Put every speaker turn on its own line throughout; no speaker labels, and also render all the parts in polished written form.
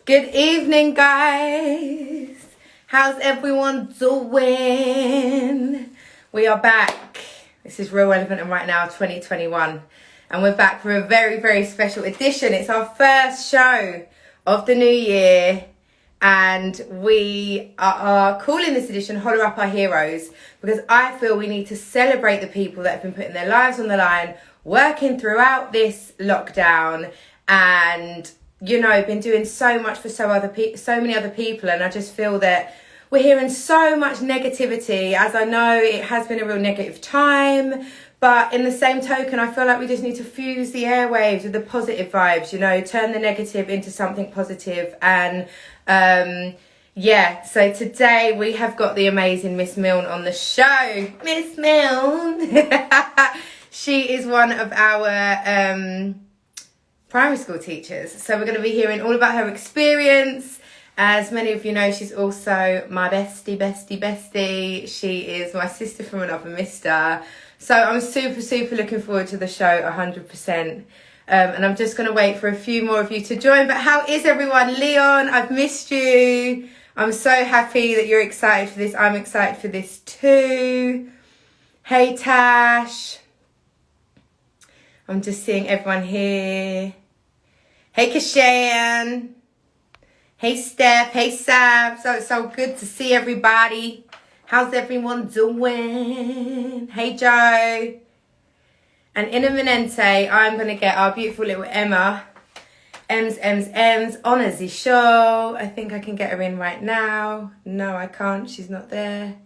Good evening, guys. How's everyone doing? We are back. This is Real Relevant and Right Now 2021. And we're back for a very, very special edition. It's our first show of the new year. And we are calling this edition Holla Up Our Heroes, because I feel we need to celebrate the people that have been putting their lives on the line, working throughout this lockdown, and been doing so much for so many other people. And I just feel that we're hearing so much negativity, as I know it has been a real negative time. But in the same token, I feel like we just need to fuse the airwaves with the positive vibes, turn the negative into something positive. And so today we have got the amazing Miss Milne on the show. Miss Milne. She is one of our primary school teachers. So we're going to be hearing all about her experience. As many of you know, she's also my bestie. She is my sister from another mister. So I'm super looking forward to the show, 100%. And I'm just going to wait for a few more of you to join. But how is everyone? Leon, I've missed you. I'm so happy that you're excited for this. I'm excited for this too. Hey, Tash. I'm just seeing everyone here. Hey, Kashan. Hey, Steph. Hey, Sab. So it's so good to see everybody. How's everyone doing? Hey, Joe. And in a minute, I'm going to get our beautiful little Emma, M's, on as the show. I think I can get her in right now. No, I can't. She's not there.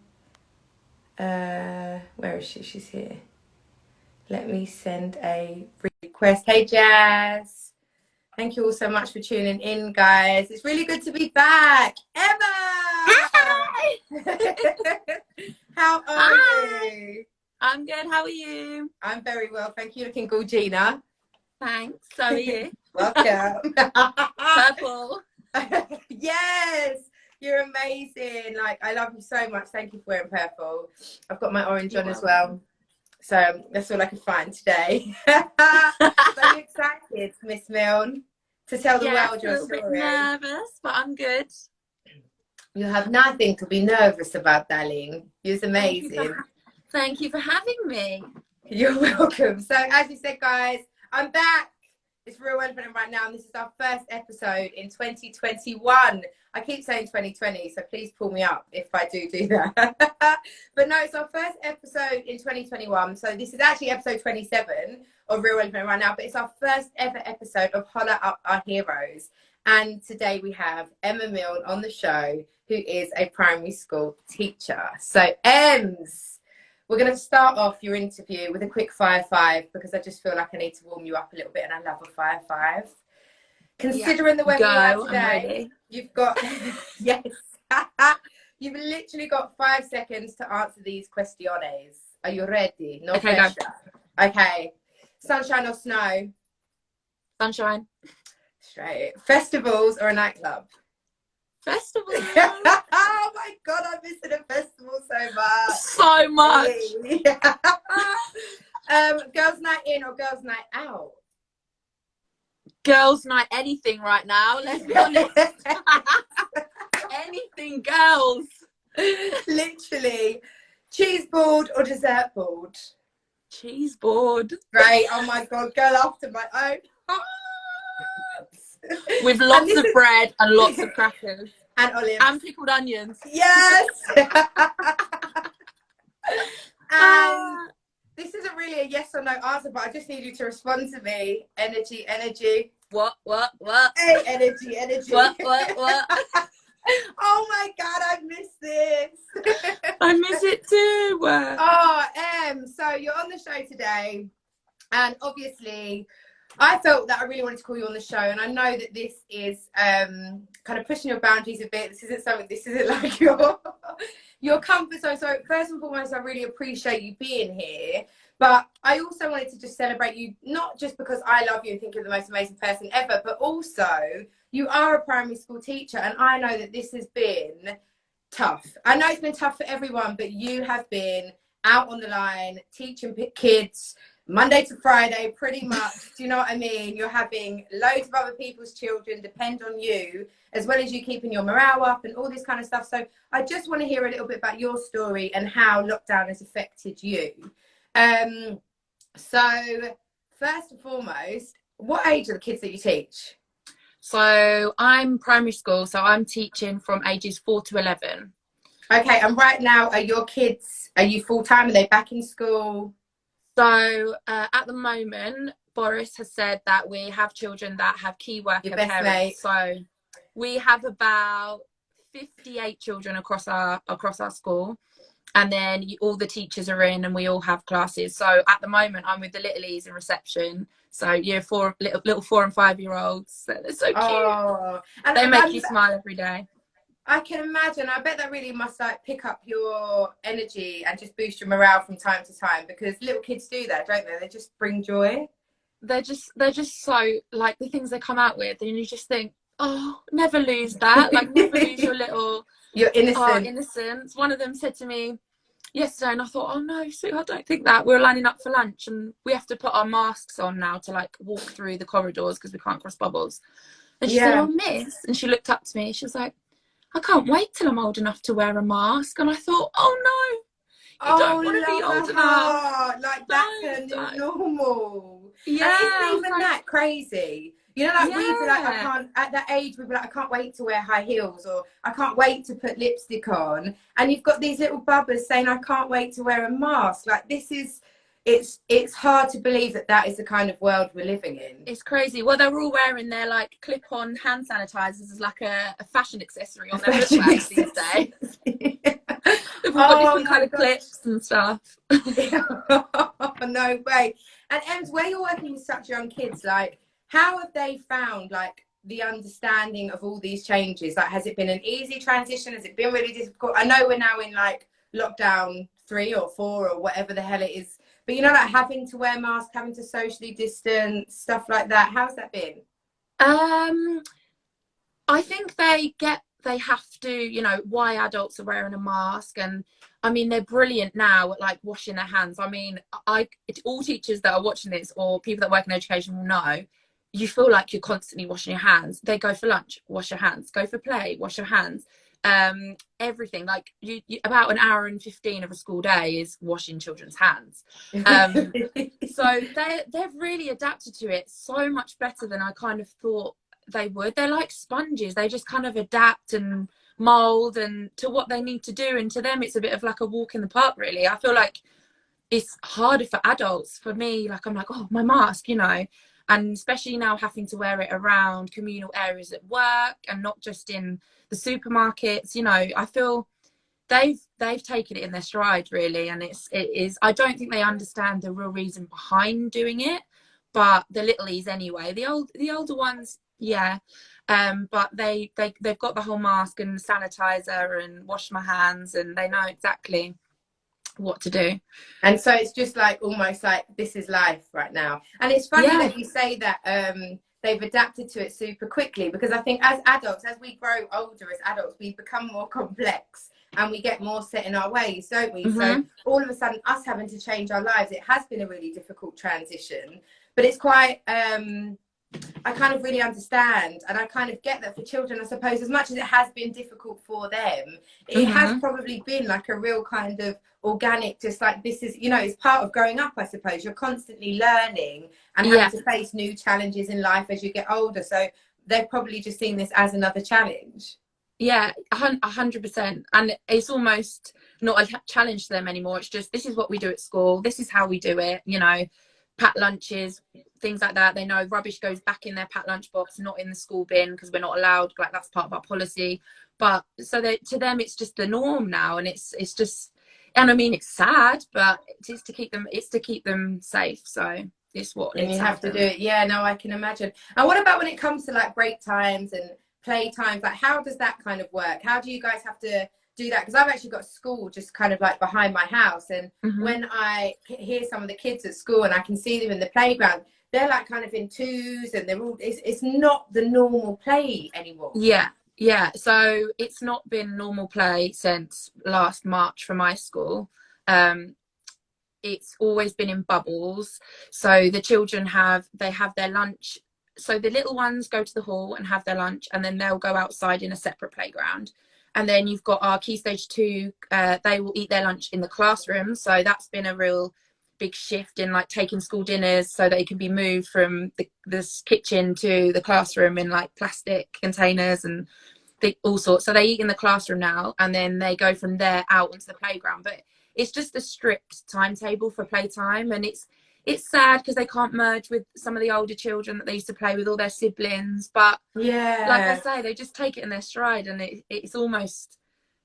Where is she? She's here. Let me send a request. Hey, Jazz. Thank you all so much for tuning in, guys. It's really good to be back. Emma!
Hi!
How are you?
I'm good. How are you?
I'm very well, thank you. Looking good, Gina.
Thanks. So are you?
Welcome.
Purple.
Yes, you're amazing. Like, I love you so much. Thank you for wearing purple. I've got my orange on as well. So that's all I can find today. Are you excited, Miss Milne, to tell the world your story?
A little bit nervous, but I'm good.
You have nothing to be nervous about, darling. You're amazing.
Thank you for having me.
You're welcome. So as you said, guys, I'm back. It's Real Relevant right now, and this is our first episode in 2021. I keep saying 2020, so please pull me up if I do that. But no, it's our first episode in 2021. So this is actually episode 27 of Real Relevant right now, but it's our first ever episode of Holla Up Our Heroes. And today we have Emma Milne on the show, who is a primary school teacher. So Ems, we're going to start off your interview with a quick 5-5, because I just feel like I need to warm you up a little bit, and I love a 5-5. Considering the weather we have today, you've got, yes, you've literally got 5 seconds to answer these questions. Are you ready? No pressure. Go. Okay. Sunshine or snow?
Sunshine.
Straight. Festivals or a nightclub?
Festival.
Oh my God, I'm missing a festival so much.
So much.
Girls' night in or girls' night out?
Girls' night anything right now, let's be honest. Anything, girls.
Literally. Cheese board or dessert board?
Cheese board.
Great. Oh my God, girl after my own heart.
With lots of bread and lots of crackers.
And olives.
And pickled onions.
Yes! And this isn't really a yes or no answer, but I just need you to respond to me. Energy.
What?
Hey, energy.
What?
Oh my God, I miss this.
I miss it too.
Oh, so you're on the show today, and obviously I felt that I really wanted to call you on the show, and I know that this is kind of pushing your boundaries a bit. This isn't like your comfort zone. So first and foremost, I really appreciate you being here. But I also wanted to just celebrate you, not just because I love you and think you're the most amazing person ever, but also you are a primary school teacher, and I know that this has been tough. I know it's been tough for everyone, but you have been out on the line, teaching kids, Monday to Friday, pretty much. Do you know what I mean? You're having loads of other people's children depend on you, as well as you keeping your morale up and all this kind of stuff. So I just want to hear a little bit about your story and how lockdown has affected you. So first and foremost, what age are the kids that you teach?
So I'm primary school, so I'm teaching from ages 4 to 11.
Okay, and right now, are your kids, are you full-time? Are they back in school?
So at the moment, Boris has said that we have children that have key worker parents. Mate. So we have about 58 children across our school, and then all the teachers are in, and we all have classes. So at the moment, I'm with the littlies in reception. So year 4, little 4 and 5 year olds. They're so cute. Oh, and they make you smile every day.
I can imagine. I bet that really must like pick up your energy and just boost your morale from time to time, because little kids do that, don't they? They just bring joy.
They're just so, like, the things they come out with, and you just think, oh, never lose that. Like, never lose your innocence. One of them said to me yesterday, and I thought, oh no, sweetheart, I don't think that. We were lining up for lunch, and we have to put our masks on now to like walk through the corridors because we can't cross bubbles. And she said, oh miss, and she looked up to me, she was like, I can't wait till I'm old enough to wear a mask. And I thought, oh no, you don't want to be old enough.
Like that's a new normal.
Yeah.
And isn't even that crazy? You know, like we'd be like, I can't, at that age, we'd be like, I can't wait to wear high heels, or I can't wait to put lipstick on. And you've got these little bubbers saying, I can't wait to wear a mask. Like, this is, it's hard to believe that that is the kind of world we're living in.
It's crazy. Well, they're all wearing their like clip-on hand sanitizers as like a fashion accessory on their book bags these days. They've all got different kind of clips and stuff.
No way. And Ems, where you're working with such young kids, like, how have they found like the understanding of all these changes? Like, has it been an easy transition? Has it been really difficult? I know we're now in like lockdown 3 or 4 or whatever the hell it is, but you know, like having to wear masks, having to socially distance, stuff like that. How's that been?
I think they have to, you know, why adults are wearing a mask. And I mean, they're brilliant now at like washing their hands. I mean, all teachers that are watching this or people that work in education will know, you feel like you're constantly washing your hands. They go for lunch, wash your hands. Go for play, wash your hands. Everything, like you about an hour and 15 of a school day is washing children's hands. So they've really adapted to it so much better than I kind of thought they would. They're like sponges. They just kind of adapt and mold and to what they need to do, and to them it's a bit of like a walk in the park, really. I feel like it's harder for adults. For me, like, I'm like, oh, my mask, you know, and especially now having to wear it around communal areas at work and not just in the supermarkets, you know. I feel they've taken it in their stride, really, and it is, I don't think they understand the real reason behind doing it, but the littlies anyway. The older ones, yeah, but they've got the whole mask and sanitizer and wash my hands, and they know exactly what to do.
And so it's just like almost like this is life right now. And it's funny that you say that they've adapted to it super quickly, because I think as adults, as we grow older as adults, we become more complex and we get more set in our ways, don't we? So all of a sudden, us having to change our lives, it has been a really difficult transition, but it's quite I kind of really understand, and I kind of get that for children, I suppose, as much as it has been difficult for them, it has probably been like a real kind of organic, just like, this is, you know, it's part of growing up, I suppose. You're constantly learning and having to face new challenges in life as you get older. So they've probably just seen this as another challenge.
Yeah, 100%. And it's almost not a challenge to them anymore. It's just, this is what we do at school. This is how we do it, you know. Packed lunches, things like that. They know rubbish goes back in their packed lunch box, not in the school bin, because we're not allowed, like, that's part of our policy. But so to them it's just the norm now, and it's just, and I mean, it's sad, but it's to keep them safe. So it's what
and you have to do it. Yeah, no, I can imagine. And what about when it comes to like break times and play times? Like, how does that kind of work? How do you guys have to do that? Because I've actually got school just kind of like behind my house, and when I hear some of the kids at school and I can see them in the playground, they're like kind of in twos, and they're all, it's not the normal play anymore.
Yeah, so it's not been normal play since last March for my school. it's always been in bubbles. So the children have their lunch. So the little ones go to the hall and have their lunch, and then they'll go outside in a separate playground. And then you've got our Key Stage 2, they will eat their lunch in the classroom. So that's been a real big shift in like taking school dinners so they can be moved from the kitchen to the classroom in like plastic containers and all sorts. So they eat in the classroom now, and then they go from there out onto the playground. But it's just a strict timetable for playtime, and it's sad because they can't merge with some of the older children that they used to play with, all their siblings. But
Yeah,
like I say, they just take it in their stride, and it's almost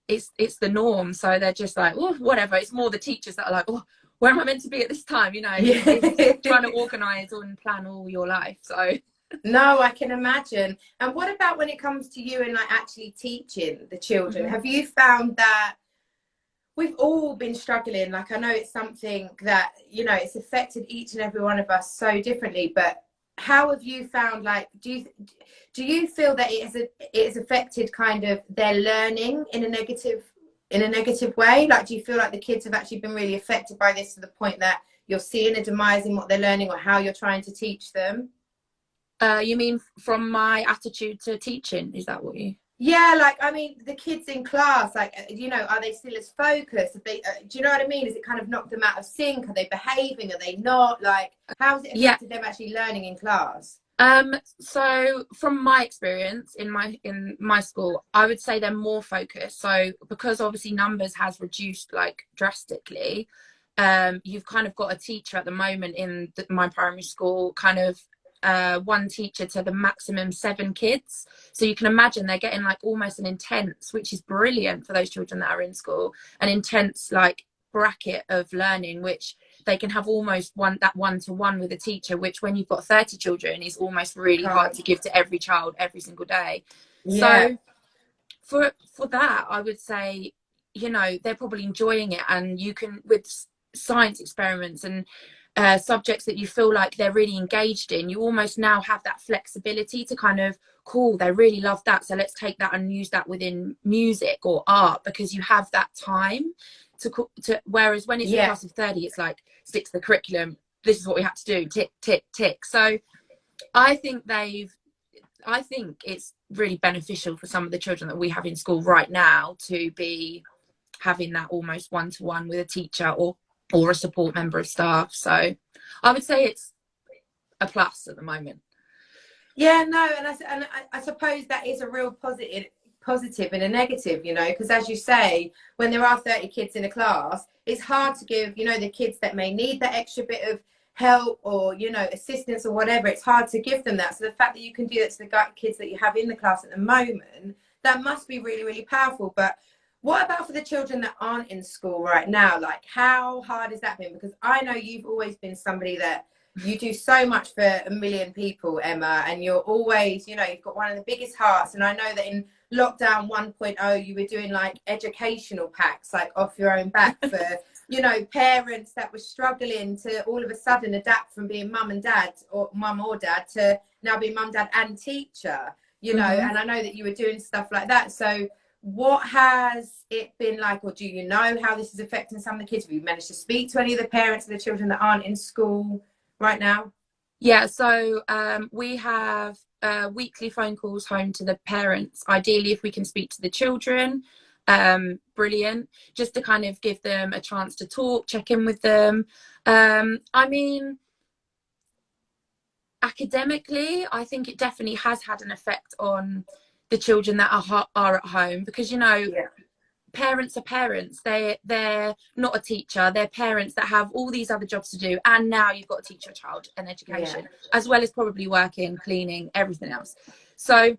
it's the norm. So they're just like, oh, whatever. It's more the teachers that are like, oh, where am I meant to be at this time? You know, it's trying to organise and plan all your life. So
no, I can imagine. And what about when it comes to you and like actually teaching the children? Have you found that we've all been struggling? Like, I know it's something that, you know, it's affected each and every one of us so differently, but how have you found, like, do you feel that it has affected kind of their learning in a negative way? Like, do you feel like the kids have actually been really affected by this to the point that you're seeing a demise in what they're learning or how you're trying to teach them?
you mean from my attitude to teaching? Is that what you?
Yeah, like, I mean, the kids in class, like, you know, are they still as focused? If they, do you know what I mean? Is it kind of knocked them out of sync? Are they behaving? Are they not? Like, how's it affected them actually learning in class?
So from my experience in my school, I would say they're more focused. So because obviously numbers has reduced like drastically, you've kind of got a teacher at the moment in my primary school, kind of one teacher to the maximum 7 kids. So you can imagine they're getting like almost an intense, which is brilliant for those children that are in school, an intense like bracket of learning, which they can have almost one-to-one with a teacher, which when you've got 30 children is almost really hard to give to every child every single day.
Yeah.
So for that, I would say, you know, they're probably enjoying it, and you can, with science experiments and subjects that you feel like they're really engaged in, you almost now have that flexibility to kind of, cool, they really love that, so let's take that and use that within music or art, because you have that time to whereas when it's a class of 30, it's like, stick to the curriculum, this is what we have to do, tick tick tick. So I think it's really beneficial for some of the children that we have in school right now to be having that almost one-to-one with a teacher or a support member of staff. So I would say it's a plus at the moment.
Yeah, no, and I suppose that is a real positive and a negative, you know, because as you say, when there are 30 kids in a class, it's hard to give, you know, the kids that may need that extra bit of help or, you know, assistance or whatever, it's hard to give them that. So the fact that you can do that to the kids that you have in the class at the moment, that must be really, really powerful. But what about for the children that aren't in school right now? Like, how hard has that been? Because I know you've always been somebody that you do so much for a million people, Emma, and you're always, you know, you've got one of the biggest hearts. And I know that in lockdown 1.0, you were doing like educational packs, like off your own back for, you know, parents that were struggling to all of a sudden adapt from being mum and dad or mum or dad to now being mum, dad and teacher, you know, and I know that you were doing stuff like that. So what has it been like, or do you know how this is affecting some of the kids? Have you managed to speak to any of the parents of the children that aren't in school right now?
Yeah, so we have weekly phone calls home to the parents. Ideally, if we can speak to the children, brilliant, just to kind of give them a chance to talk, check in with them. I mean, academically, I think it definitely has had an effect on the children that are at home, because, you know, parents are parents. They're not a teacher. They're parents that have all these other jobs to do, and now you've got to teach your child an education, as well as probably working, cleaning, everything else. So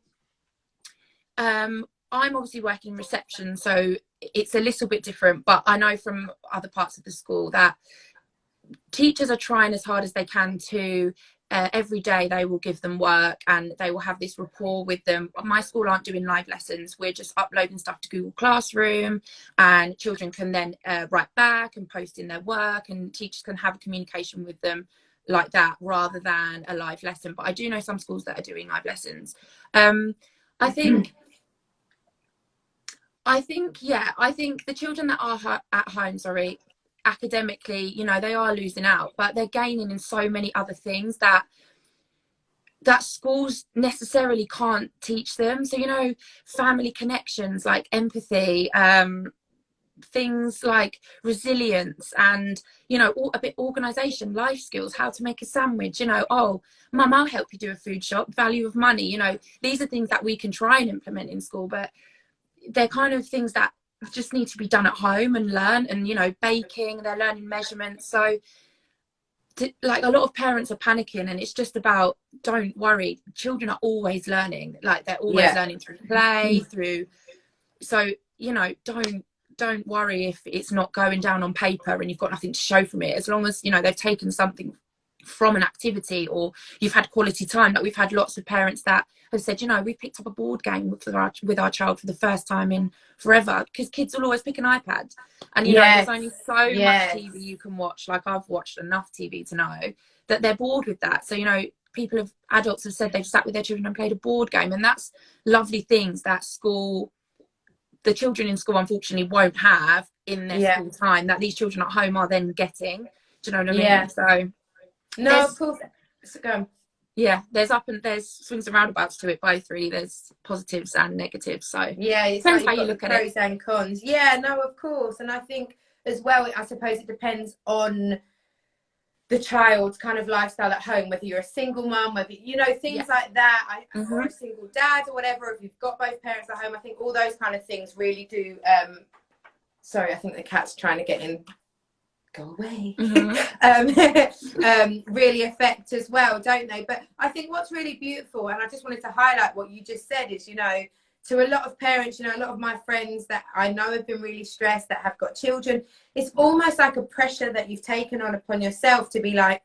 I'm obviously working in reception, so it's a little bit different, but I know from other parts of the school that teachers are trying as hard as they can to every day they will give them work and they will have this rapport with them. My school aren't doing live lessons. We're just uploading stuff to Google Classroom, and children can then write back and post in their work, and teachers can have a communication with them like that rather than a live lesson. But I do know some schools that are doing live lessons. I think the children that are at home, academically, you know, they are losing out, but they're gaining in so many other things that schools necessarily can't teach them. So, you know, family connections, like empathy, things like resilience, and, you know, a bit organization, life skills, how to make a sandwich, you know, oh mum, I'll help you do a food shop, value of money, you know, these are things that we can try and implement in school, but they're kind of things that just need to be done at home and learn. And, you know, baking, they're learning measurements. So like a lot of parents are panicking, and it's just about, don't worry, children are always learning, like they're always learning through play, through, so, you know, don't worry if it's not going down on paper and you've got nothing to show from it, as long as, you know, they've taken something from an activity, or you've had quality time. Like we've had lots of parents that have said, you know, we picked up a board game with our child for the first time in forever, because kids will always pick an iPad, and, you know, there's only so much TV you can watch. Like I've watched enough TV to know that they're bored with that. So, you know, adults have said they've sat with their children and played a board game, and that's lovely things that the children in school unfortunately won't have in their school time, that these children at home are then getting. Do you know what I mean? So
no, of course. So go on.
Yeah, there's swings and roundabouts to it both, really. There's positives and negatives. So
yeah, it's
depends
like
how you look at it.
Pros and cons. Yeah, no, of course. And I think as well, I suppose it depends on the child's kind of lifestyle at home, whether you're a single mum, whether, you know, things like that, or a single dad or whatever, if you've got both parents at home. I think all those kind of things really do. Sorry, I think the cat's trying to get in. Go away. Really affect as well, don't they? But I think what's really beautiful, and I just wanted to highlight what you just said, is, you know, to a lot of parents, you know, a lot of my friends that I know have been really stressed, that have got children, it's almost like a pressure that you've taken on upon yourself to be like,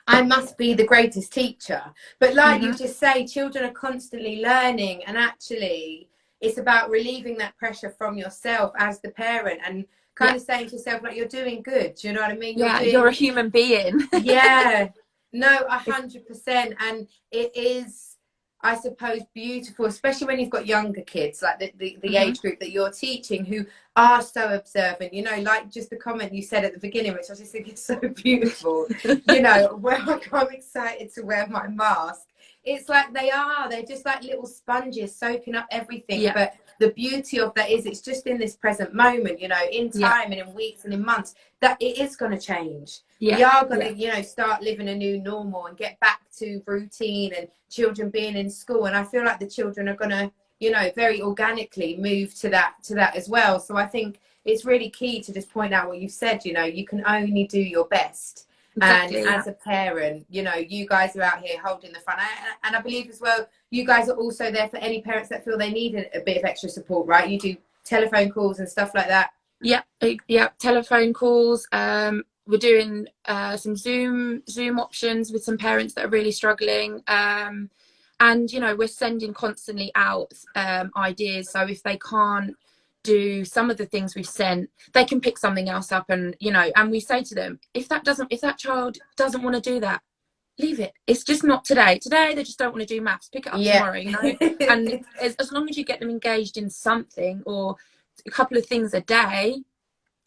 I must be the greatest teacher. But like you just say, children are constantly learning, and actually it's about relieving that pressure from yourself as the parent, and kind of saying to yourself, like, you're doing good. Do you know what I mean?
You're a human being.
No, 100%. And it is, I suppose, beautiful, especially when you've got younger kids, like the age group that you're teaching, who are so observant, you know, like just the comment you said at the beginning, which I just think is so beautiful. You know, when I'm excited to wear my mask, it's like they're just like little sponges soaking up everything. But the beauty of that is it's just in this present moment, you know, in time and in weeks and in months, that it is going to change. We are going to, you know, start living a new normal and get back to routine, and children being in school. And I feel like the children are going to, you know, very organically move to that as well. So I think it's really key to just point out what you've said, you know, you can only do your best. Exactly, and as a parent, you know, you guys are out here holding the front. And I believe as well, you guys are also there for any parents that feel they need a bit of extra support, right? You do telephone calls and stuff like that.
Yeah, telephone calls. We're doing some Zoom options with some parents that are really struggling. And, you know, we're sending constantly out ideas. So if they can't do some of the things we've sent, they can pick something else up. And, you know, and we say to them, if that child doesn't want to do that, leave it. It's just not today. Today they just don't want to do maths. Pick it up tomorrow, you know. And as long as you get them engaged in something, or a couple of things a day,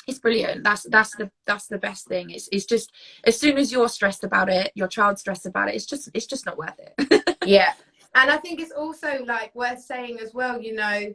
it's brilliant. That's the best thing. It's just, as soon as you're stressed about it, your child's stressed about it, it's just not worth it.
And I think it's also like worth saying as well, you know,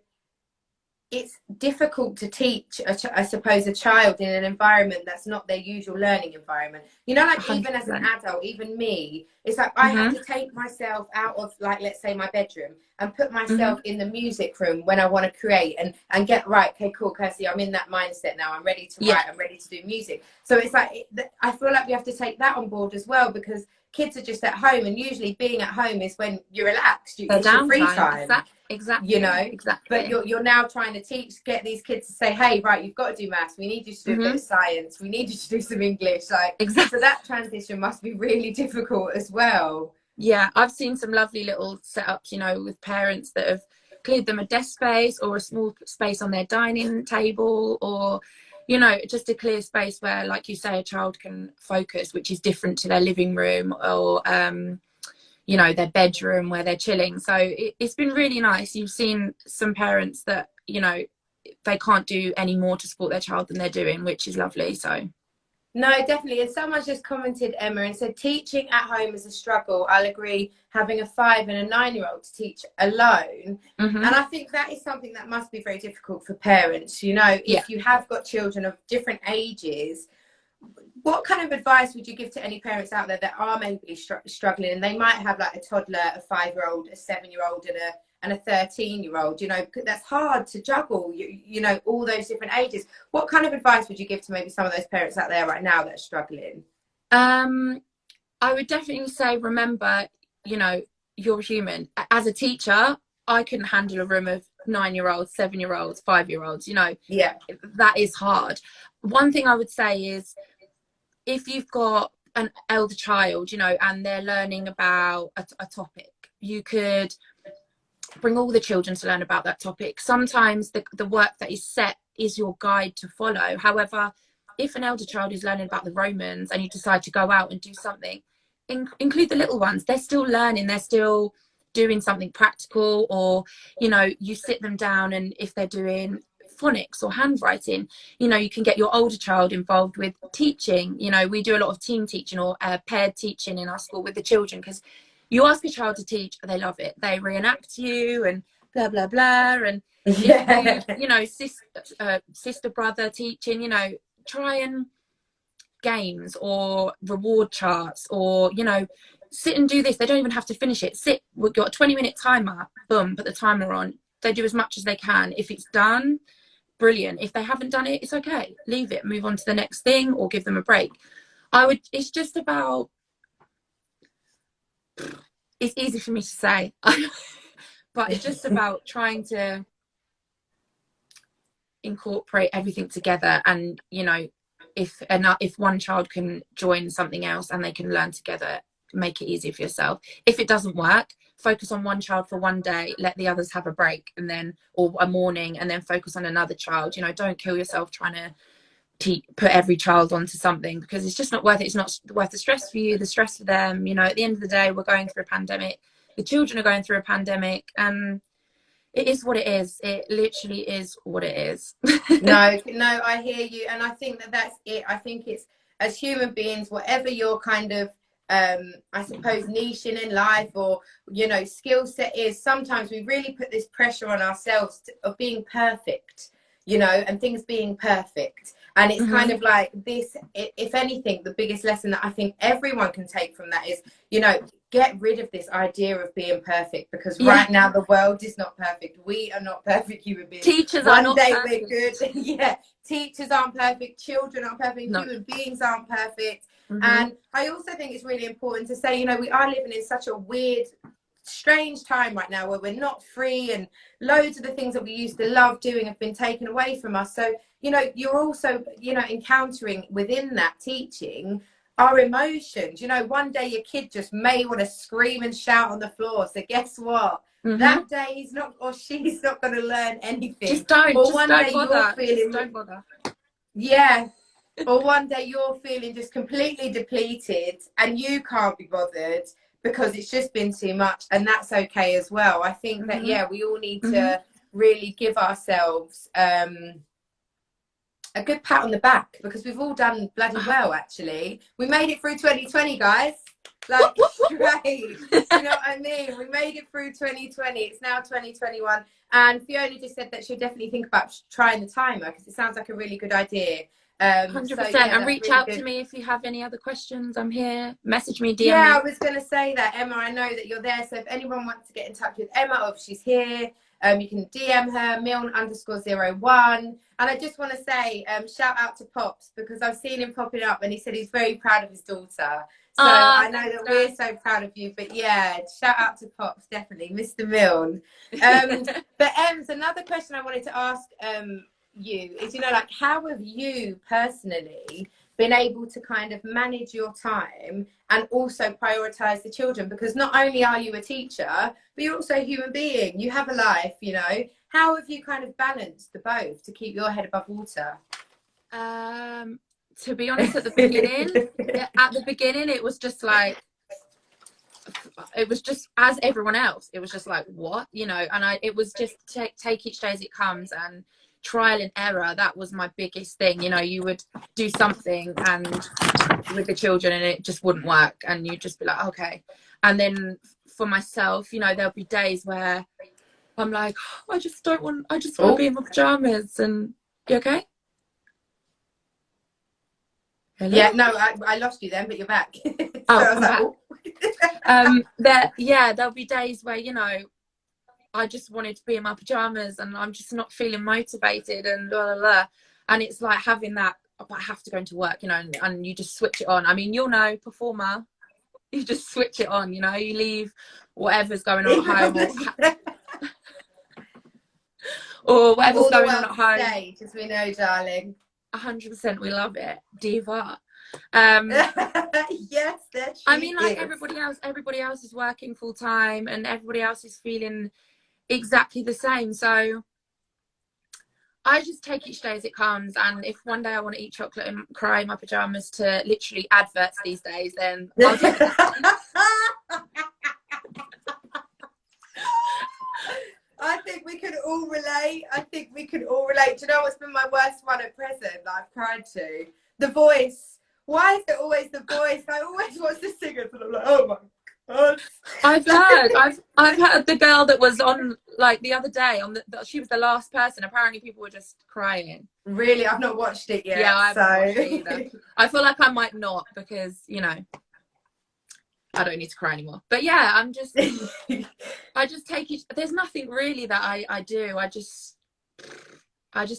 it's difficult to teach, I suppose, a child in an environment that's not their usual learning environment. You know, like 100%. Even as an adult, even me, it's like I have to take myself out of, like, let's say my bedroom, and put myself in the music room when I want to create, and get right. Okay, cool, Kirsty, I'm in that mindset now. I'm ready to write. I'm ready to do music. So it's like, I feel like we have to take that on board as well, because kids are just at home, and usually being at home is when you're relaxed. It's your free time.
Exactly.
You know, but you're now trying to get these kids to say, hey, right, you've got to do maths. We need you to do a bit of science. We need you to do some English. Like, so that transition must be really difficult as well.
Yeah, I've seen some lovely little setups, you know, with parents that have cleared them a desk space or a small space on their dining table, or, you know, just a clear space where, like you say, a child can focus, which is different to their living room or, you know, their bedroom where they're chilling. So it's been really nice. You've seen some parents that, you know, they can't do any more to support their child than they're doing, which is lovely. So
no, definitely. And someone's just commented, Emma, and said teaching at home is a struggle. I'll agree. Having a 5 and a 9-year-old to teach alone, and I think that is something that must be very difficult for parents. You know, if you have got children of different ages, what kind of advice would you give to any parents out there that are maybe struggling, and they might have like a toddler, a 5-year-old, a 7-year-old, and a 13-year-old? You know, that's hard to juggle, you know, all those different ages. What kind of advice would you give to maybe some of those parents out there right now that are struggling?
I would definitely say, remember, you know, you're human. As a teacher, I couldn't handle a room of 9-year-olds, 7-year-olds, 5-year-olds, you know.
Yeah,
that is hard. One thing I would say is, if you've got an elder child, you know, and they're learning about a topic, you could bring all the children to learn about that topic. Sometimes the work that is set is your guide to follow. However, if an elder child is learning about the Romans and you decide to go out and do something, include the little ones. They're still learning, they're still doing something practical. Or, you know, you sit them down, and if they're doing phonics or handwriting, you know, you can get your older child involved with teaching. You know, we do a lot of team teaching or paired teaching in our school with the children, because you ask a child to teach, they love it. They reenact you and blah blah blah. And you know, sister brother teaching, you know, try and games or reward charts, or, you know, sit and do this. They don't even have to finish it. Sit, we've got a 20-minute timer, boom, put the timer on. They do as much as they can. If it's done, brilliant. If they haven't done it, it's okay, leave it, move on to the next thing, or give them a break. It's just about, it's easy for me to say but it's just about trying to incorporate everything together. And, you know, if one child can join something else and they can learn together, make it easy for yourself. If it doesn't work, focus on one child for one day, let the others have a break, and then, or a morning, and then focus on another child. You know, don't kill yourself trying to put every child onto something, because it's just not worth it. It's not worth the stress for you, the stress for them. You know, at the end of the day, we're going through a pandemic, the children are going through a pandemic, and it is what it is. It literally is what it is.
no, I hear you, and I think that's it. I think it's, as human beings, whatever your kind of I suppose niching in life, or, you know, skill set is, sometimes we really put this pressure on ourselves of being perfect, you know, and things being perfect. And it's kind of like this, if anything, the biggest lesson that I think everyone can take from that is, you know, get rid of this idea of being perfect, because right now the world is not perfect. We are not perfect human beings.
Teachers
One
are not
day
perfect.
we're good. Yeah, teachers aren't perfect, children aren't perfect, human beings aren't perfect. And I also think it's really important to say, you know, we are living in such a weird, strange time right now where we're not free, and loads of the things that we used to love doing have been taken away from us. So, you know, you're also, you know, encountering within that teaching our emotions. You know, one day your kid just may want to scream and shout on the floor. So guess what? That day he's not, or she's not going to learn anything.
Just don't.
Or
just
one
don't
day
bother.
you're feeling,
don't bother.
Yeah. Or one day you're feeling just completely depleted and you can't be bothered because it's just been too much, and that's okay as well. I think that, yeah, we all need to really give ourselves a good pat on the back, because we've all done bloody well, actually. We made it through 2020, guys. Like, straight. You know what I mean? We made it through 2020. It's now 2021. And Fiona just said that she'll definitely think about trying the timer, because it sounds like a really good idea.
100%.
So, yeah,
and reach
really
out
good.
To me if you have any other questions. I'm here. Message me, DM
yeah,
me.
I was going to say that, Emma, I know that you're there. So if anyone wants to get in touch with Emma, or if she's here, you can DM her, Milne_01. And I just want to say, shout out to Pops, because I've seen him popping up and he said he's very proud of his daughter. So I know that we're so proud of you. But yeah, shout out to Pops, definitely, Mr. Milne. But Ems, another question I wanted to ask you is, you know, like, how have you personally been able to kind of manage your time and also prioritize the children? Because not only are you a teacher, but you're also a human being. You have a life, you know. How have you kind of balanced the both to keep your head above water?
To be honest, at the beginning, it was just like, it was just as everyone else. It was just like, what, you know? And it was just take each day as it comes, and, trial and error. That was my biggest thing. You know, you would do something and with the children and it just wouldn't work, and you'd just be like, okay. And then for myself, you know, there'll be days where I'm like, oh, I just want to be in my pajamas. And you okay? Hello?
Yeah, no, I lost you then, but you're back. So
Oh,
I was like,
oh. There'll be days where, you know, I just wanted to be in my pajamas and I'm just not feeling motivated and blah, blah, blah. And it's like having that, oh, I have to go into work, you know, and you just switch it on. I mean, you'll know, performer, you just switch it on, you know, you leave whatever's going on at home or whatever's
all the
going on at
world
home.
stage, as we know, darling.
100%, we love it, diva.
Yes, that she
I mean, like
is.
everybody else is working full time and everybody else is feeling exactly the same. So I just take each day as it comes, and if one day I want to eat chocolate and cry in my pajamas to literally adverts these days, then I'll do it.
I think we can all relate. Do you know what's been my worst one at present that I've cried to? The Voice. Why is it always The Voice? I always watch the singers and I'm like, oh my God.
I've heard the girl that was on, like, the other day on she was the last person. Apparently people were just crying.
Really? I've not watched it yet.
Yeah, I haven't watched it either. I feel like I might not, because, you know, I don't need to cry anymore. But yeah, I just take each, there's nothing really that I do. I just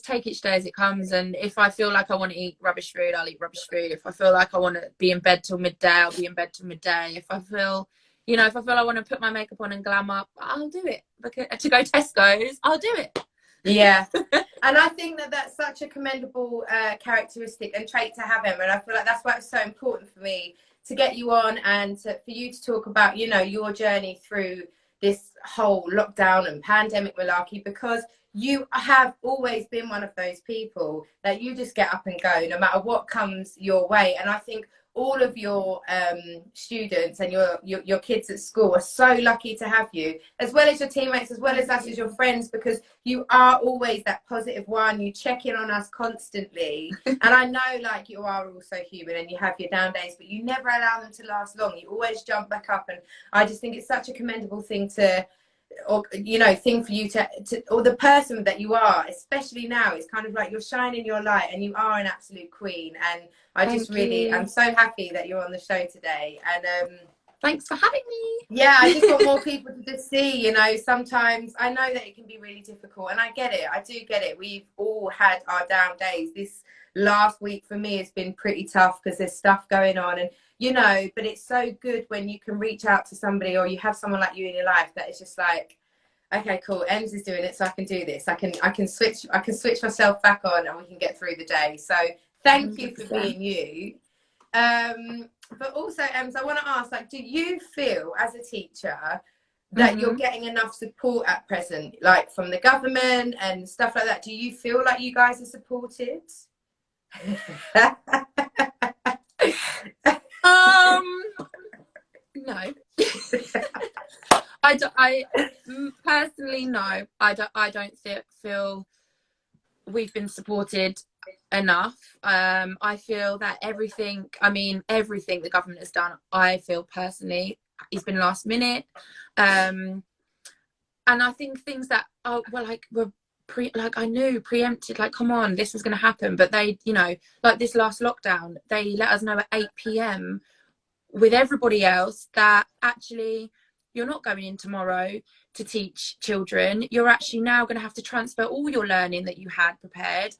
take each day as it comes, and if I feel like I want to eat rubbish food, I'll eat rubbish food. If I feel like I want to be in bed till midday, I'll be in bed till midday. If I feel I want to put my makeup on and glam up, I'll do it. Because to go Tesco's, I'll do it.
Yeah. And I think that that's such a commendable characteristic and trait to have, Emma, and I feel like that's why it's so important for me to get you on and for you to talk about, you know, your journey through this whole lockdown and pandemic malarkey, because you have always been one of those people that you just get up and go no matter what comes your way. And I think all of your students and your kids at school are so lucky to have you, as well as your teammates, as well as us as your friends, because you are always that positive one. You check in on us constantly. And I know, like, you are also human and you have your down days, but you never allow them to last long. You always jump back up, and I just think it's such a commendable thing to, or, you know, thing for you to or the person that you are, especially now. It's kind of like you're shining your light and you are an absolute queen. And I I'm so happy that you're on the show today. And
thanks for having me.
Yeah, I just want more people to just see, you know, sometimes I know that it can be really difficult, and I get it. I do get it. We've all had our down days. This last week for me has been pretty tough because there's stuff going on, and you know, but it's so good when you can reach out to somebody, or you have someone like you in your life that is just like, okay, cool, Ems is doing it, so I can do this. I can switch myself back on, and we can get through the day. So thank 100%. You for being you. But also, Ems, I want to ask, like, do you feel as a teacher that you're getting enough support at present, like from the government and stuff like that? Do you feel like you guys are supported?
No. I personally, no. I don't feel we've been supported enough. I feel that everything the government has done, I feel personally, has been last minute. And I think things that were preempted, like, come on, this was going to happen. But they, you know, like this last lockdown, they let us know at 8 p.m. with everybody else that actually you're not going in tomorrow to teach children. You're actually now going to have to transfer all your learning that you had prepared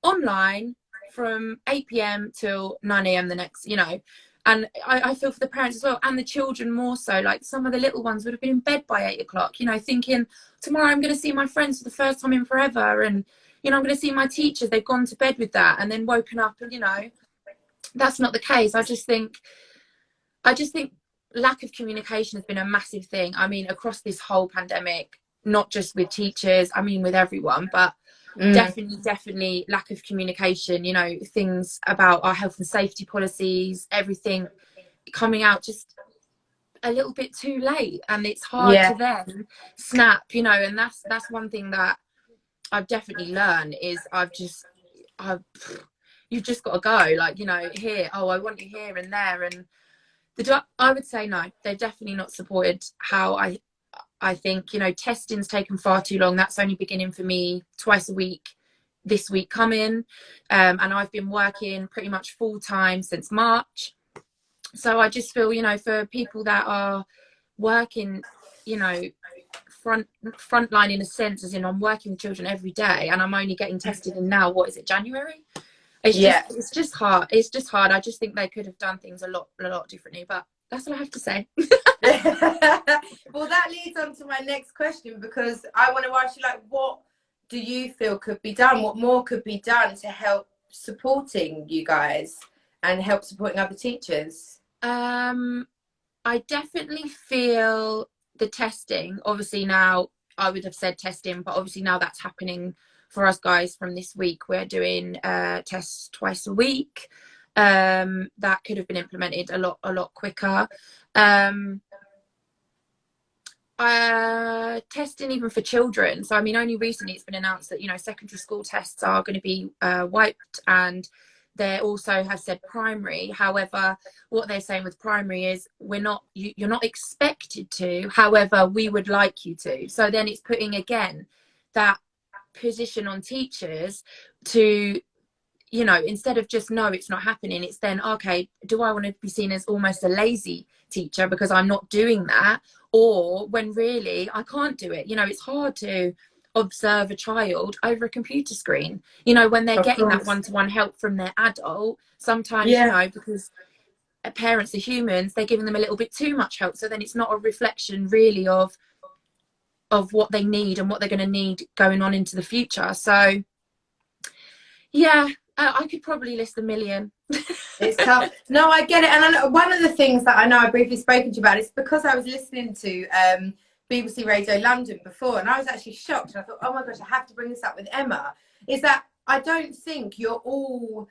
online from 8 p.m. till 9 a.m. the next, you know. And I feel for the parents as well, and the children more so. Like, some of the little ones would have been in bed by 8 o'clock, you know, thinking, tomorrow I'm going to see my friends for the first time in forever, and, you know, I'm going to see my teachers. They've gone to bed with that and then woken up, and, you know, that's not the case. I just think lack of communication has been a massive thing. I mean, across this whole pandemic, not just with teachers, I mean with everyone, but definitely lack of communication. You know, things about our health and safety policies, everything coming out just a little bit too late, and it's hard to then snap, you know. And that's one thing that I've definitely learned is I've you've just got to go, like, you know, here, oh, I want you here and there. And I would say no, they're definitely not supported how I think, you know, testing's taken far too long. That's only beginning for me twice a week this week coming. And I've been working pretty much full time since March. So I just feel, you know, for people that are working, you know, front line in a sense, as in I'm working with children every day and I'm only getting tested in now, what is it, January? It's just hard. It's just hard. I just think they could have done things a lot differently, but that's all I have to say.
Well, that leads on to my next question, because I want to ask you, like, what do you feel could be done? What more could be done to help supporting you guys and help supporting other teachers?
I definitely feel the testing, obviously now I would have said testing, but obviously now that's happening for us guys from this week. We're doing tests twice a week. That could have been implemented a lot quicker. Testing even for children. So I mean, only recently it's been announced that, you know, secondary school tests are going to be wiped, and they also have said primary. However, what they're saying with primary is you're not expected to, however we would like you to. So then it's putting again that position on teachers to, you know, instead of just no, it's not happening, it's then, okay, do I want to be seen as almost a lazy teacher because I'm not doing that? Or when really I can't do it. You know, it's hard to observe a child over a computer screen, you know, when they're getting that one-to-one help from their adult. Sometimes, you know, because parents are humans, they're giving them a little bit too much help, so then it's not a reflection really of what they need and what they're going to need going on into the future. So yeah, I could probably list a million.
It's tough. No, I get it. And I know, one of the things that I know I briefly spoken to you about is because I was listening to BBC Radio London before, and I was actually shocked. And I thought, oh my gosh, I have to bring this up with Emma. Is that I don't think you're all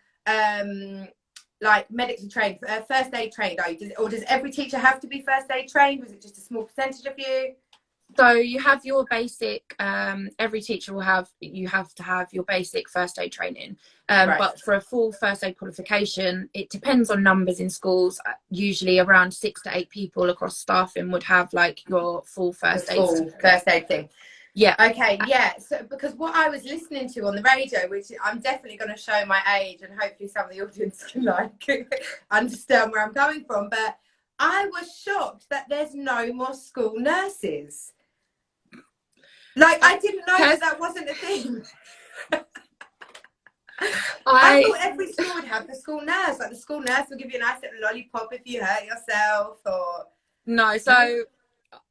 like medically trained, first aid trained, are you? Or does every teacher have to be first aid trained? Was it just a small percentage of you?
So you have your basic, every teacher will have, you have to have your basic first aid training. But for a full first aid qualification, it depends on numbers in schools. Usually around 6 to 8 people across staffing would have like your full first aid
thing.
Yeah.
Okay, yeah. So because what I was listening to on the radio, which I'm definitely going to show my age, and hopefully some of the audience can like understand where I'm coming from, but I was shocked that there's no more school nurses. Like, I didn't know that wasn't a thing. I thought every school would have the school nurse. Like, the school nurse will give you a nice little lollipop if you hurt yourself, or...
No, so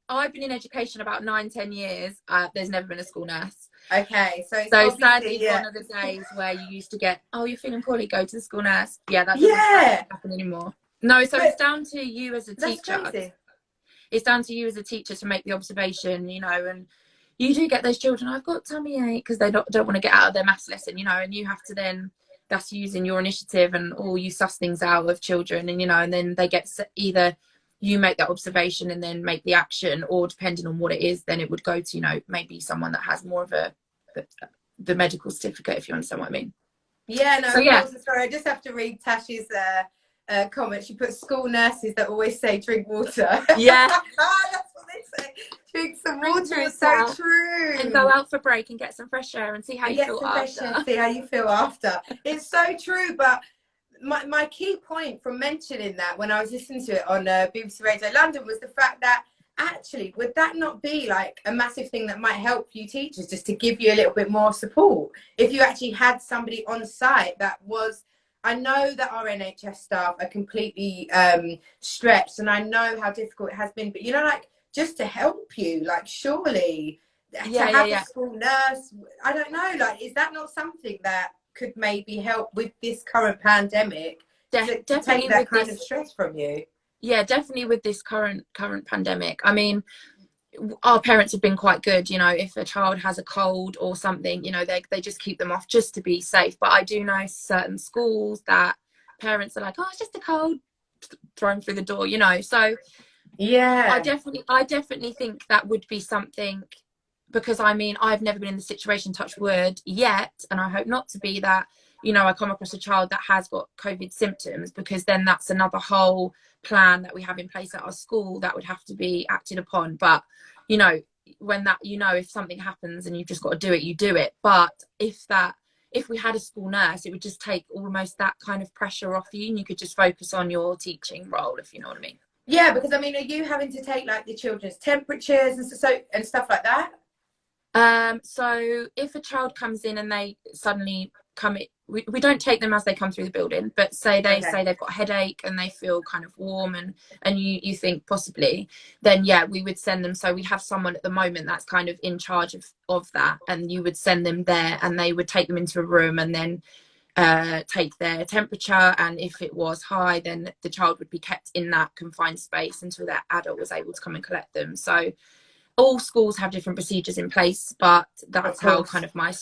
I've been in education about 9-10 years. There's never been a school nurse.
Okay, so
sadly, it's one of the days where you used to get, oh, you're feeling poorly, go to the school nurse. Yeah, that doesn't happen anymore. No, so it's down to you as a teacher.
That's crazy.
It's down to you as a teacher to make the observation, you know, and you do get those children, I've got tummy ache, because they don't want to get out of their maths lesson, you know, and you have to then, that's using your initiative and you suss things out of children, and, you know, and then they get either you make that observation and then make the action, or depending on what it is, then it would go to, you know, maybe someone that has more of the medical certificate, if you understand what I mean.
Yeah, no, so, sorry, I just have to read Tash's comment. She put school nurses that always say drink water.
Yeah.
That's what they say. Drink some water is so true.
And go out for break and get some fresh air and see how you feel after.
See how you feel after. It's so true, but my key point from mentioning that when I was listening to it on BBC Radio London was the fact that actually, would that not be like a massive thing that might help you teachers, just to give you a little bit more support? If you actually had somebody on site that was, I know that our NHS staff are completely stretched, and I know how difficult it has been, but you know, like, just to help you, like, surely to have a school nurse, I don't know, like, is that not something that could maybe help with this current pandemic to take that kind of stress from you?
Yeah, definitely with this current pandemic. I mean, our parents have been quite good, you know, if a child has a cold or something, you know, they just keep them off just to be safe. But I do know certain schools that parents are like, oh, it's just a cold, thrown through the door, you know. So yeah, I definitely think that would be something because I mean, I've never been in the situation, touch wood, yet, and I hope not to be, that, you know, I come across a child that has got COVID symptoms, because then that's another whole plan that we have in place at our school that would have to be acted upon. But, you know, when that, you know, if something happens and you've just got to do it, you do it. But if we had a school nurse, it would just take almost that kind of pressure off you, and you could just focus on your teaching role, if you know what I mean.
Yeah, because I mean, are you having to take like the children's temperatures and and stuff like that?
So if a child comes in and they suddenly come, we don't take them as they come through the building, but say they've got a headache and they feel kind of warm, and you think possibly, then yeah, we would send them. So we have someone at the moment that's kind of in charge of that, and you would send them there, and they would take them into a room and then take their temperature, and if it was high, then the child would be kept in that confined space until that adult was able to come and collect them. So all schools have different procedures in place, but that's how kind of my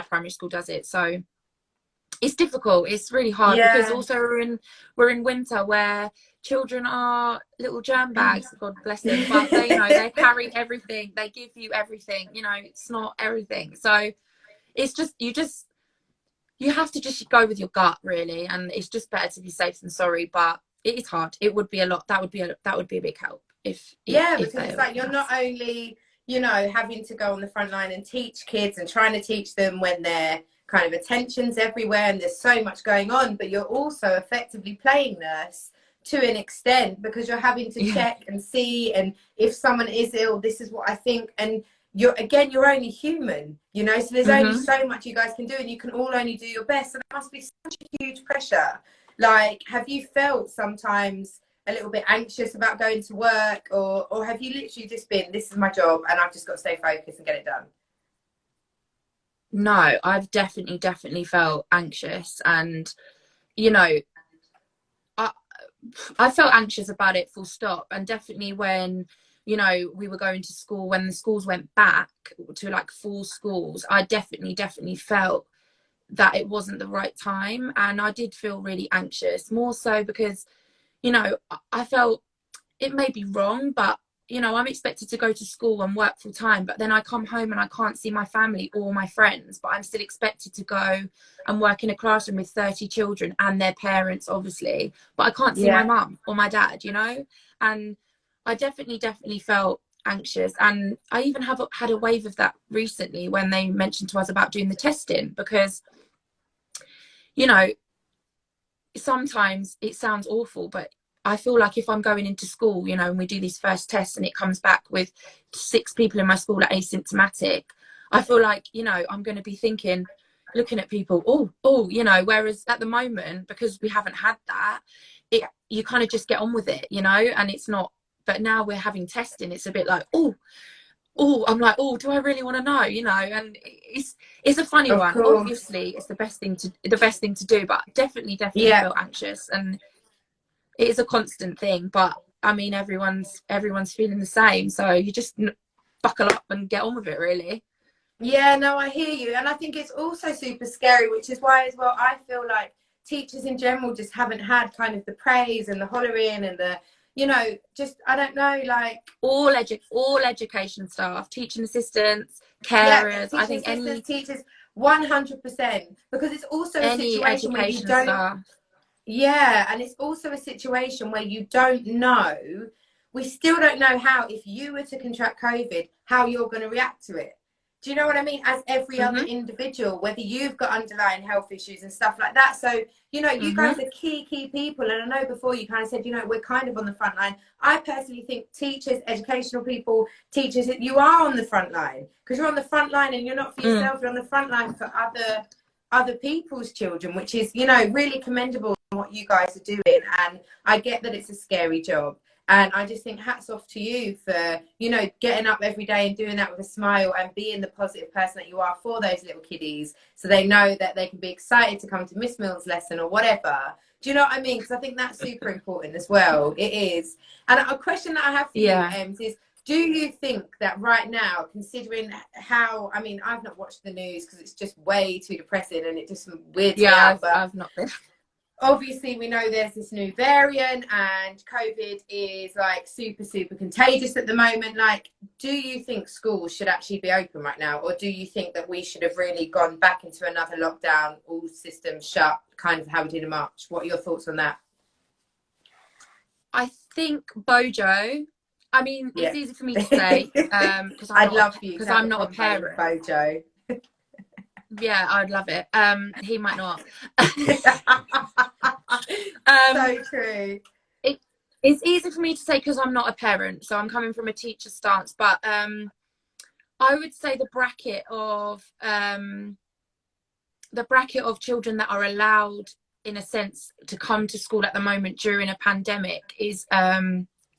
primary school does it. So it's difficult, it's really hard, because also we're in winter, where children are little germ bags, God bless them, but they, you know, they carry everything, they give you everything, you know, it's not everything. So it's just you have to just go with your gut, really, and it's just better to be safe than sorry. But it is hard. It would be a lot. That would be a big help because
it's like you're not only, you know, having to go on the front line and teach kids and trying to teach them when their kind of attention's everywhere and there's so much going on, but you're also effectively playing nurse to an extent, because you're having to check and see, and if someone is ill, this is what I think, and you're only human, you know, so there's only so much you guys can do, and you can all only do your best. So that must be such a huge pressure. Like, have you felt sometimes a little bit anxious about going to work, or have you literally just been, this is my job and I've just got to stay focused and get it done?
No, I've definitely felt anxious, and you know, I felt anxious about it, full stop. And definitely when, you know, we were going to school, when the schools went back to like full schools, I definitely felt that it wasn't the right time, and I did feel really anxious, more so because, you know, I felt it may be wrong, but you know, I'm expected to go to school and work full time, but then I come home and I can't see my family or my friends, but I'm still expected to go and work in a classroom with 30 children and their parents, obviously, but I can't see my mum or my dad, you know. And I definitely felt anxious, and I even had a wave of that recently when they mentioned to us about doing the testing, because, you know, sometimes it sounds awful, but I feel like if I'm going into school, you know, and we do these first tests and it comes back with 6 people in my school are asymptomatic, I feel like, you know, I'm going to be thinking, looking at people, oh, you know, whereas at the moment, because we haven't had that, you kind of just get on with it, you know, and it's not, but now we're having testing, it's a bit like, oh, I'm like, oh, do I really want to know, you know? And it's a funny one. Obviously it's the best thing to do, but definitely feel anxious, and it is a constant thing. But I mean, everyone's feeling the same, so you just buckle up and get on with it, really.
Yeah, no, I hear you. And I think it's also super scary, which is why as well I feel like teachers in general just haven't had kind of the praise and the hollering and the, you know, just, I don't know, like
all education staff, teaching assistants, carers, I think any
teachers, 100%, because it's also a situation where you don't
staff.
Yeah, and it's also a situation where you don't know, we still don't know how, if you were to contract COVID, how you're going to react to it. Do you know what I mean? As every other individual, whether you've got underlying health issues and stuff like that. So, you know, you guys are key people. And I know before you kind of said, you know, we're kind of on the front line. I personally think teachers, educational people, teachers, you are on the front line, because you're on the front line and you're not for yourself, you're on the front line for other people's children, which is, you know, really commendable what you guys are doing. And I get that it's a scary job, and I just think hats off to you for, you know, getting up every day and doing that with a smile and being the positive person that you are for those little kiddies, so they know that they can be excited to come to Miss Milne's lesson or whatever. Do you know what I mean? Because I think that's super important as well. It is. And a question that I have for you, Ems, is, do you think that right now, considering how, I mean, I've not watched the news because it's just way too depressing and it just weirds me out.
I've not been.
obviously we know there's this new variant and COVID is like super, super contagious at the moment. Like, do you think schools should actually be open right now? Or do you think that we should have really gone back into another lockdown, all systems shut, kind of how we did in March? What are your thoughts on that?
I think Bojo, I mean,
Yeah.
it's easy for me to say because
I'd love for you
because
to have
I'm not a parent.
Bojo.
Yeah, I'd love it. He might not.
So true.
It's easy for me to say because I'm not a parent, so I'm coming from a teacher stance. But I would say the bracket of children that are allowed, in a sense, to come to school at the moment during a pandemic is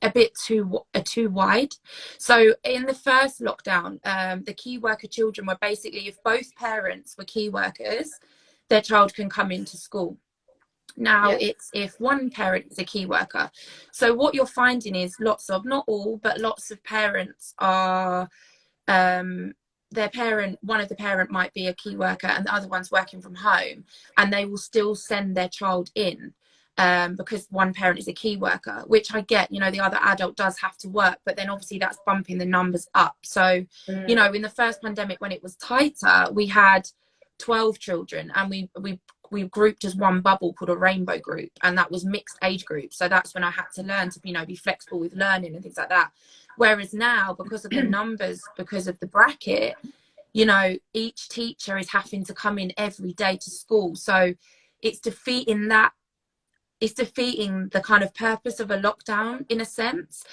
a bit too wide. So in the first lockdown, the key worker children were basically, if both parents were key workers, their child can come into school. Now it's if one parent is a key worker. So what you're finding is lots of, not all, but lots of parents are their parent, one of the parent might be a key worker and the other one's working from home, and they will still send their child in because one parent is a key worker, which I get, you know, the other adult does have to work, but then obviously that's bumping the numbers up. So you know, in the first pandemic when it was tighter, we had 12 children and we grouped as one bubble called a rainbow group, and that was mixed age group. So that's when I had to learn to, you know, be flexible with learning and things like that. Whereas now, because of the numbers, because of the bracket, you know, each teacher is having to come in every day to school. So it's defeating the kind of purpose of a lockdown in a sense.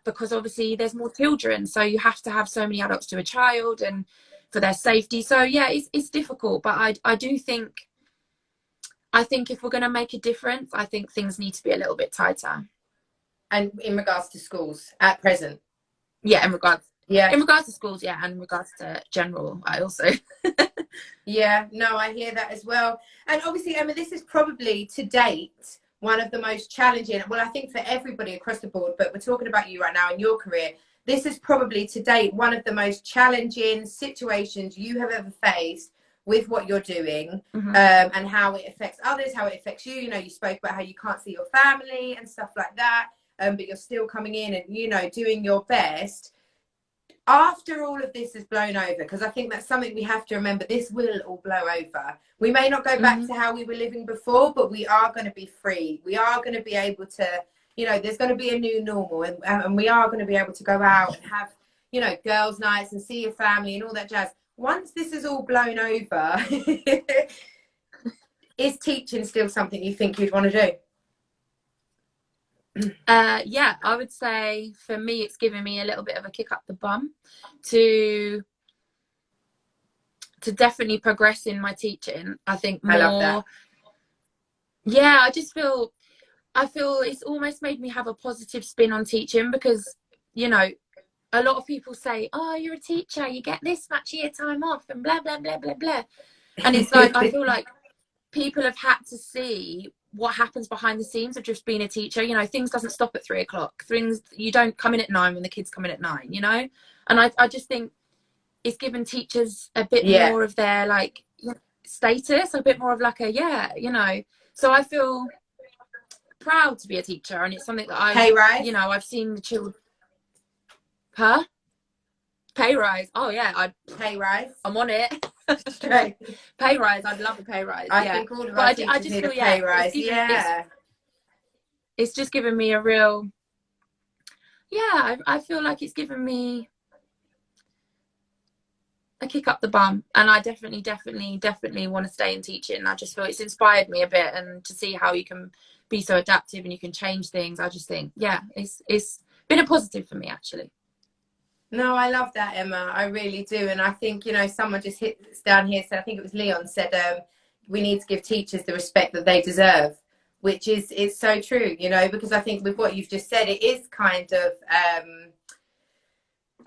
Because obviously there's more children, so you have to have so many adults to a child and for their safety. So yeah, it's difficult, but I do think, I think if we're going to make a difference, I think things need to be a little bit tighter.
And in regards to schools at present?
Yeah, in regards to schools, yeah, and in regards to general, I also.
Yeah, no, I hear that as well. And obviously, Emma, this is probably to date one of the most challenging, well, I think for everybody across the board, but we're talking about you right now in your career. This is probably to date one of the most challenging situations you have ever faced with what you're doing, and how it affects others, how it affects you. You know, you spoke about how you can't see your family and stuff like that, but you're still coming in and, you know, doing your best. After all of this is blown over, because I think that's something we have to remember, this will all blow over. We may not go back to how we were living before, but we are going to be free. We are going to be able to, you know, there's going to be a new normal, and we are going to be able to go out and have, you know, girls' nights and see your family and all that jazz. Once this is all blown over, is teaching still something you think you'd want to do?
Yeah, I would say for me, it's given me a little bit of a kick up the bum to definitely progress in my teaching. I think more. I love that. Yeah, I feel it's almost made me have a positive spin on teaching, because, you know, a lot of people say, oh, you're a teacher, you get this much year time off and blah, blah, blah, blah, blah. And it's like, I feel like people have had to see what happens behind the scenes of just being a teacher. You know, things doesn't stop at 3 o'clock. Things, you don't come in at 9 when the kids come in at 9, you know? And I just think it's given teachers a bit more of their, like, status, a bit more of like a, you know. So I feel proud to be a teacher, and it's something that
I've
you know, I've seen the children. Pay rise. Oh yeah,
pay rise.
I'm on it.
Straight.
Pay rise. I'd love a pay rise.
I think all of us
I just
need
feel,
a pay rise.
It's just given me a real. Yeah, I feel like it's given me a kick up the bum, and I definitely want to stay in teaching. I just feel it's inspired me a bit, and to see how you can be so adaptive and you can change things. I just think, yeah, it's been a positive for me, actually.
No, I love that, Emma. I really do. And I think, you know, someone just hit down here, said, I think it was Leon, said, we need to give teachers the respect that they deserve, which is so true, you know, because I think with what you've just said, it is kind of,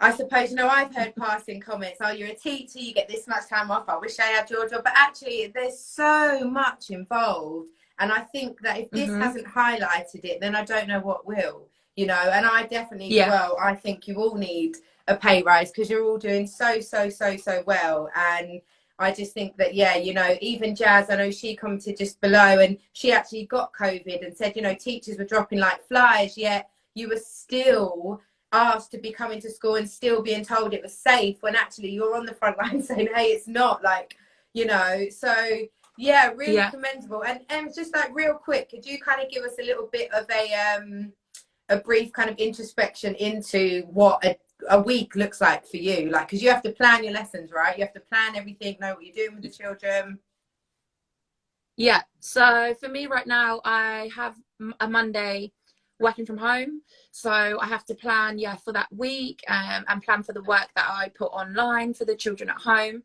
I suppose, you know, I've heard passing comments, oh, you're a teacher, you get this much time off, I wish I had your job. But actually, there's so much involved. And I think that if this hasn't highlighted it, then I don't know what will, you know. And I definitely, well, I think you all need a pay rise, because you're all doing so well. And I just think that, yeah, you know, even Jazz, I know she commented just below, and she actually got COVID and said, you know, teachers were dropping like flies, yet you were still asked to be coming to school and still being told it was safe, when actually you're on the front line saying, hey, it's not, like, you know. So yeah, really commendable. And just like real quick, could you kind of give us a little bit of a brief kind of introspection into what a week looks like for you? Like, because you have to plan your lessons, right? You have to plan everything, know what you're doing with the children.
Yeah, so for me right now, I have a Monday working from home, so I have to plan, yeah, for that week, and plan for the work that I put online for the children at home.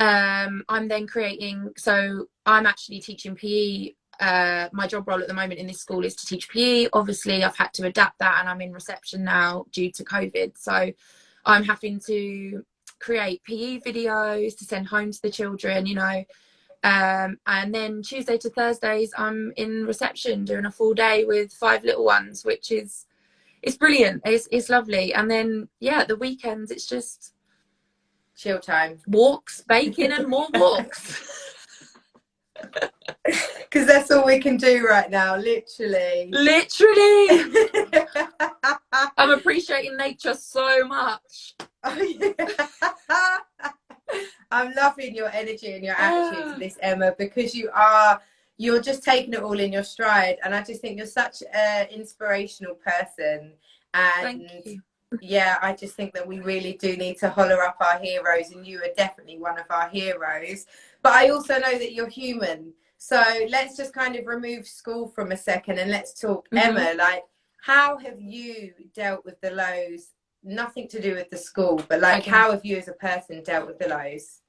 I'm then creating, so I'm actually teaching PE. My job role at the moment in this school is to teach PE. Obviously, I've had to adapt that, and I'm in reception now due to COVID. So I'm having to create PE videos to send home to the children, you know. And then Tuesday to Thursdays, I'm in reception doing a full day with 5 little ones, which is, it's brilliant. It's lovely. And then, yeah, the weekends, it's just
chill time,
walks, baking, and more walks.
Because that's all we can do right now, literally.
I'm appreciating nature so much.
Oh, yeah. I'm loving your energy and your attitude to this, Emma, because you're just taking it all in your stride, and I just think you're such an inspirational person. And
thank you.
Yeah, I just think that we really do need to holler up our heroes, and you are definitely one of our heroes. But I also know that you're human. So let's just kind of remove school from a second and let's talk, Emma. Like, how have you dealt with the lows? Nothing to do with the school, but like, how have you as a person dealt with the lows?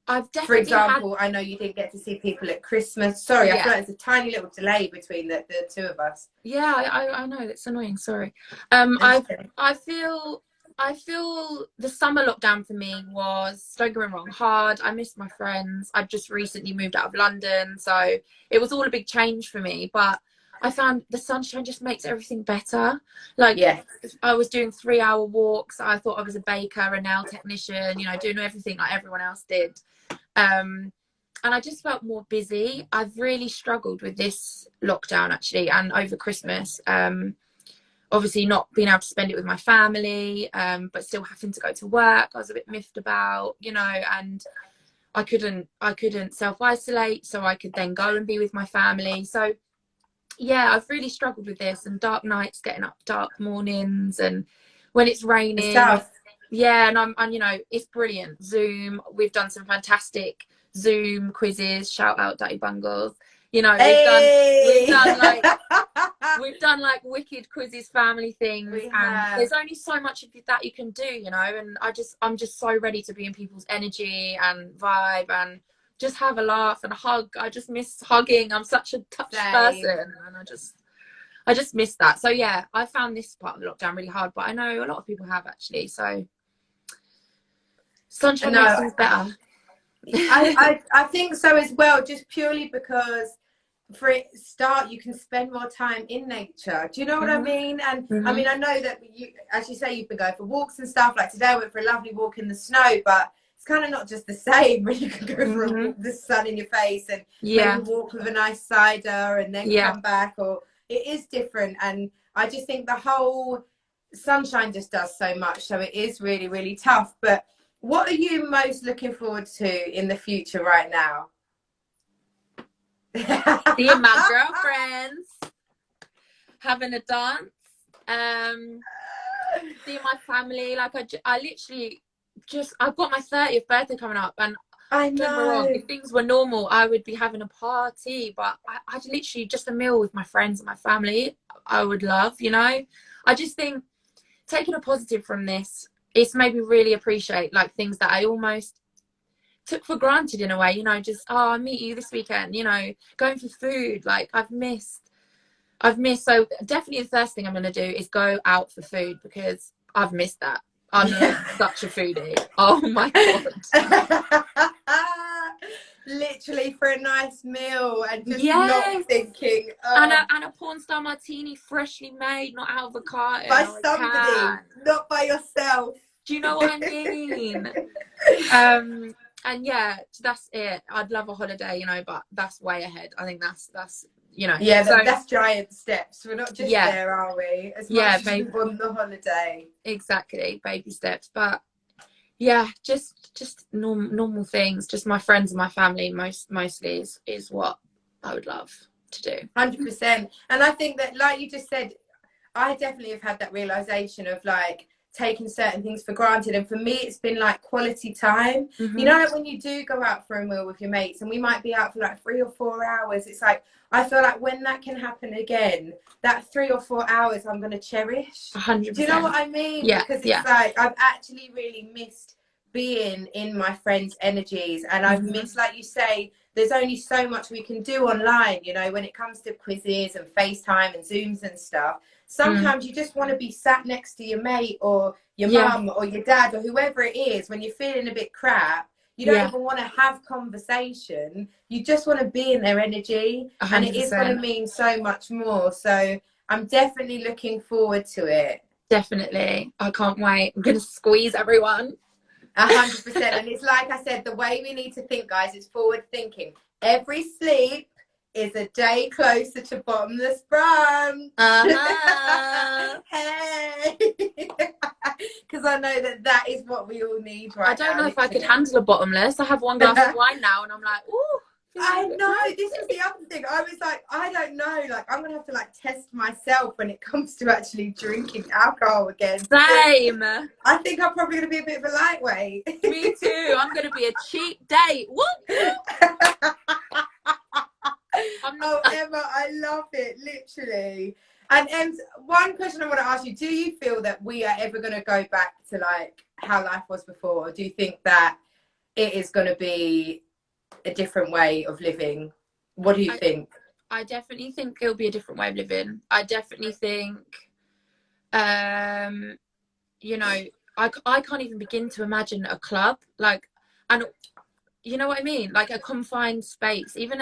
I've definitely,
for example, I know you didn't get to see people at Christmas. Sorry, I feel like there's a tiny little delay between the two of us.
Yeah, I know, it's annoying. Sorry. I feel the summer lockdown for me was, don't get me wrong, hard. I missed my friends. I've just recently moved out of London, so it was all a big change for me. But I found the sunshine just makes everything better. Like, I was doing 3-hour walks. I thought I was a baker, a nail technician, you know, doing everything like everyone else did. And I just felt more busy. I've really struggled with this lockdown, actually, and over Christmas. Obviously not being able to spend it with my family, but still having to go to work. I was a bit miffed about, you know, and I couldn't self-isolate, so I could then go and be with my family. So yeah, I've really struggled with this, and dark nights, getting up dark mornings, and when it's raining.
It's tough.
Yeah, and I'm you know, it's brilliant. Zoom, we've done some fantastic Zoom quizzes. Shout out Daddy Bungles. You know, we've done like wicked quizzes, family things, and there's only so much of that you can do, you know. And I'm just so ready to be in people's energy and vibe and just have a laugh and a hug. I just miss hugging. I'm such a touched person, and I just miss that. So yeah, I found this part of the lockdown really hard, but I know a lot of people have, actually. So sunshine makes things better.
I think so as well, just purely because for a start you can spend more time in nature. Do you know what I mean? And I mean, I know that you, as you say, you've been going for walks and stuff. Like today I went for a lovely walk in the snow, but it's kind of not just the same when you can go for a walk, the sun in your face, and maybe walk with a nice cider and then come back. Or it is different. And I just think the whole sunshine just does so much, so it is really, really tough. But what are you most looking forward to in the future right now?
Seeing my girlfriends, having a dance, seeing my family. Like I literally just, I've got my 30th birthday coming up, and
I know,
don't get me wrong, if things were normal I would be having a party, but I literally just a meal with my friends and my family I would love, you know. I just think taking a positive from this, it's made me really appreciate like things that I almost took for granted in a way, you know. Just, oh, I'll meet you this weekend, you know, going for food. Like I've missed. So definitely the first thing I'm going to do is go out for food, because I've missed that. I'm such a foodie. Oh my God.
Literally for a nice meal and just not thinking.
And a porn star martini, freshly made, not out of a carton.
By somebody, not by yourself.
Do you know what I mean? And yeah, that's it. I'd love a holiday, you know, but that's way ahead. I think that's you know.
Yeah,
so
that's giant steps. We're not just
yeah,
there, are we? As
yeah,
much as we want the holiday.
exactly, baby steps. But yeah, just normal things. Just my friends and my family mostly is what I would love to do.
100%. And I think that, like you just said, I definitely have had that realization of like taking certain things for granted. And for me, it's been like quality time. You know, like when you do go out for a meal with your mates and we might be out for like 3 or 4 hours, it's like, I feel like when that can happen again, that 3 or 4 hours I'm going to cherish.
100%.
Do you know what I mean?
Yeah,
because it's like, I've actually really missed being in my friends' energies. And I've missed, like you say, there's only so much we can do online, you know, when it comes to quizzes and FaceTime and Zooms and stuff. Sometimes you just want to be sat next to your mate or your mum or your dad or whoever it is when you're feeling a bit crap. You don't even want to have conversation. You just want to be in their energy.
100%.
And it is going to mean so much more. So I'm definitely looking forward to it.
Definitely. I can't wait. I'm going to squeeze everyone.
100%. And it's like I said, the way we need to think, guys, is forward thinking. Every sleep is a day closer to bottomless brunch. Hey. Because I know that is what we all need right now.
I don't know if I could handle a bottomless. I have one glass of wine now and I'm like, ooh.
I know, this was the other thing. I was like, I don't know, like I'm gonna have to like test myself when it comes to actually drinking alcohol again.
Same.
I think I'm probably gonna be a bit of a lightweight.
Me too. I'm gonna be a cheap date. Whoop.
Oh, Emma, I love it, literally. And one question I want to ask you: do you feel that we are ever going to go back to like how life was before, or do you think that it is going to be a different way of living? What do you think?
I definitely think it'll be a different way of living. I definitely think, you know, I can't even begin to imagine a club like, and you know what I mean, like a confined space, even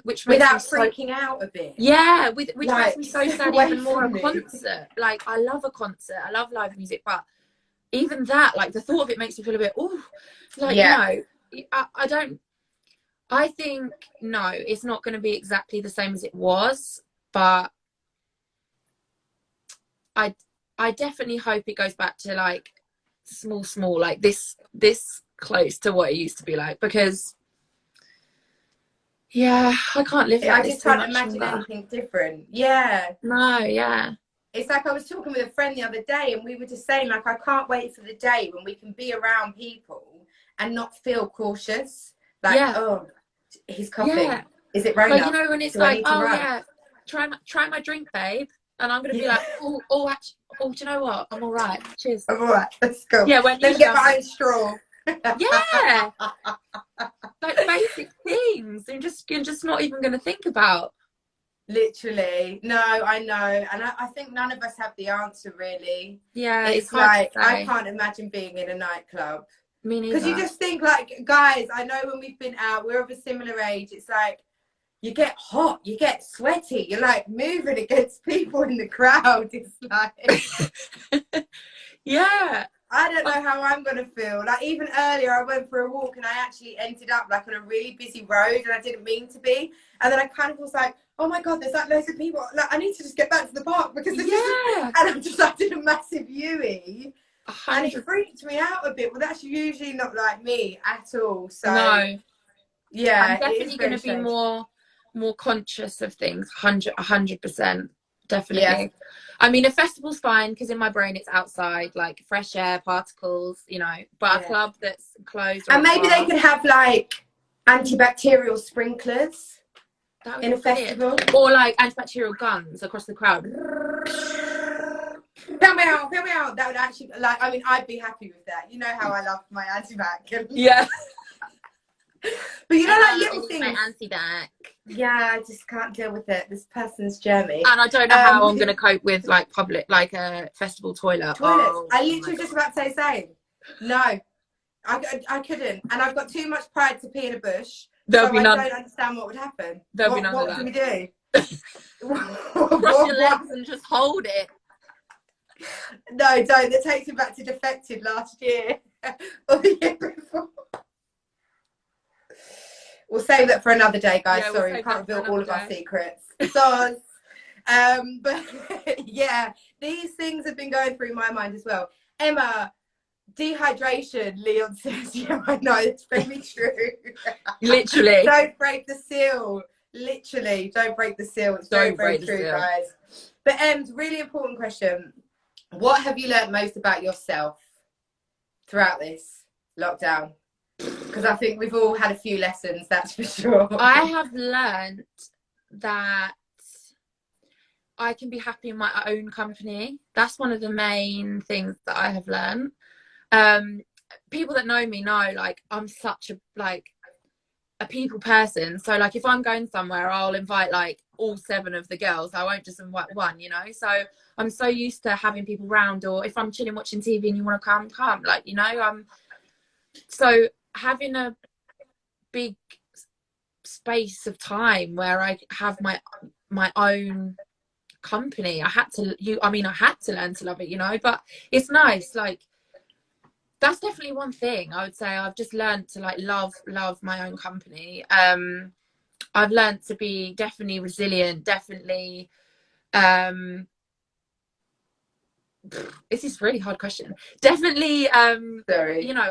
which makes
without
me
freaking out a bit.
Yeah, which
like,
makes me so sad. Even more a concert. Like I love a concert. I love live music, but even that, like the thought of it makes me feel a bit, oh, like you know, I don't. I think no, it's not going to be exactly the same as it was, but I definitely hope it goes back to like small, like this close to what it used to be like, because yeah, I can't live like
I
this
just can't
too much
imagine
longer.
anything different. Yeah. It's like I was talking with a friend the other day and we were just saying like I can't wait for the day when we can be around people and not feel cautious, like oh, he's coughing, is it Rona?
Like, you know, when it's like, oh yeah, try my drink, babe, and I'm gonna be like, actually, do you know what, I'm all right, cheers,
I'm all right, let's go.
Yeah, when
let me get my own straw.
Yeah. Like basic things you're just not even going to think about.
Literally. No, I know. And I think none of us have the answer really.
Yeah,
it's like I can't imagine being in a nightclub.
Me neither.
Because you just think like, guys, I know when we've been out, we're of a similar age, it's like you get hot, you get sweaty, you're like moving against people in the crowd. It's like
yeah,
I don't know how I'm going to feel. Like even earlier I went for a walk and I actually ended up like on a really busy road and I didn't mean to be. And then I kind of was like, oh my God, there's like loads of people. Like I need to just get back to the park because this is... And I'm just like did a massive U-E. And it freaked me out a bit. Well, that's usually not like me at all. So
no.
Yeah.
I'm definitely going to be more conscious of things. 100%. Definitely. Yeah. I mean, a festival's fine because in my brain it's outside, like fresh air, particles, you know. But a club that's closed,
and maybe they could have like antibacterial sprinklers in a festival,
or like antibacterial guns across the crowd.
Fill me out. That would actually, like, I mean, I'd be happy with that. You know how I love my antibac.
Yeah.
But you know, like little things.
My anti-bac.
Yeah, I just can't deal with it. This person's journey.
And I don't know how I'm going to cope with like public, like a festival toilet.
Toilets. I literally just about to say same. No, I couldn't. And I've got too much pride to pee in a bush.
There'll be none.
I don't understand what would happen.
There'll be none of that.
What do we do?
Cross your legs and just hold it.
No, don't. That takes me back to Defected last year or the year before. We'll save that for another day, guys.
Yeah,
Sorry, we can't reveal all of our secrets. So, but yeah, these things have been going through my mind as well. Emma, dehydration, Leon says. Yeah, I know, it's very true.
Literally.
Don't break the seal. Literally, don't break the seal. It's very, very true, guys. But really important question. What have you learned most about yourself throughout this lockdown? Because I think we've all had a few lessons, that's for sure.
I have learned that I can be happy in my own company. That's one of the main things that I have learned. People that know me know, like, I'm such a people person. So, like, if I'm going somewhere, I'll invite, like, all 7 of the girls. I won't just invite one, you know? So I'm so used to having people round, or if I'm chilling watching TV and you want to come, like, you know? So having a big space of time where I have my own company, I had to learn to love it, you know? But it's nice. Like, that's definitely one thing I would say I've just learned to, like, love my own company. I've learned to be definitely resilient, definitely this is a really hard question. Definitely you know,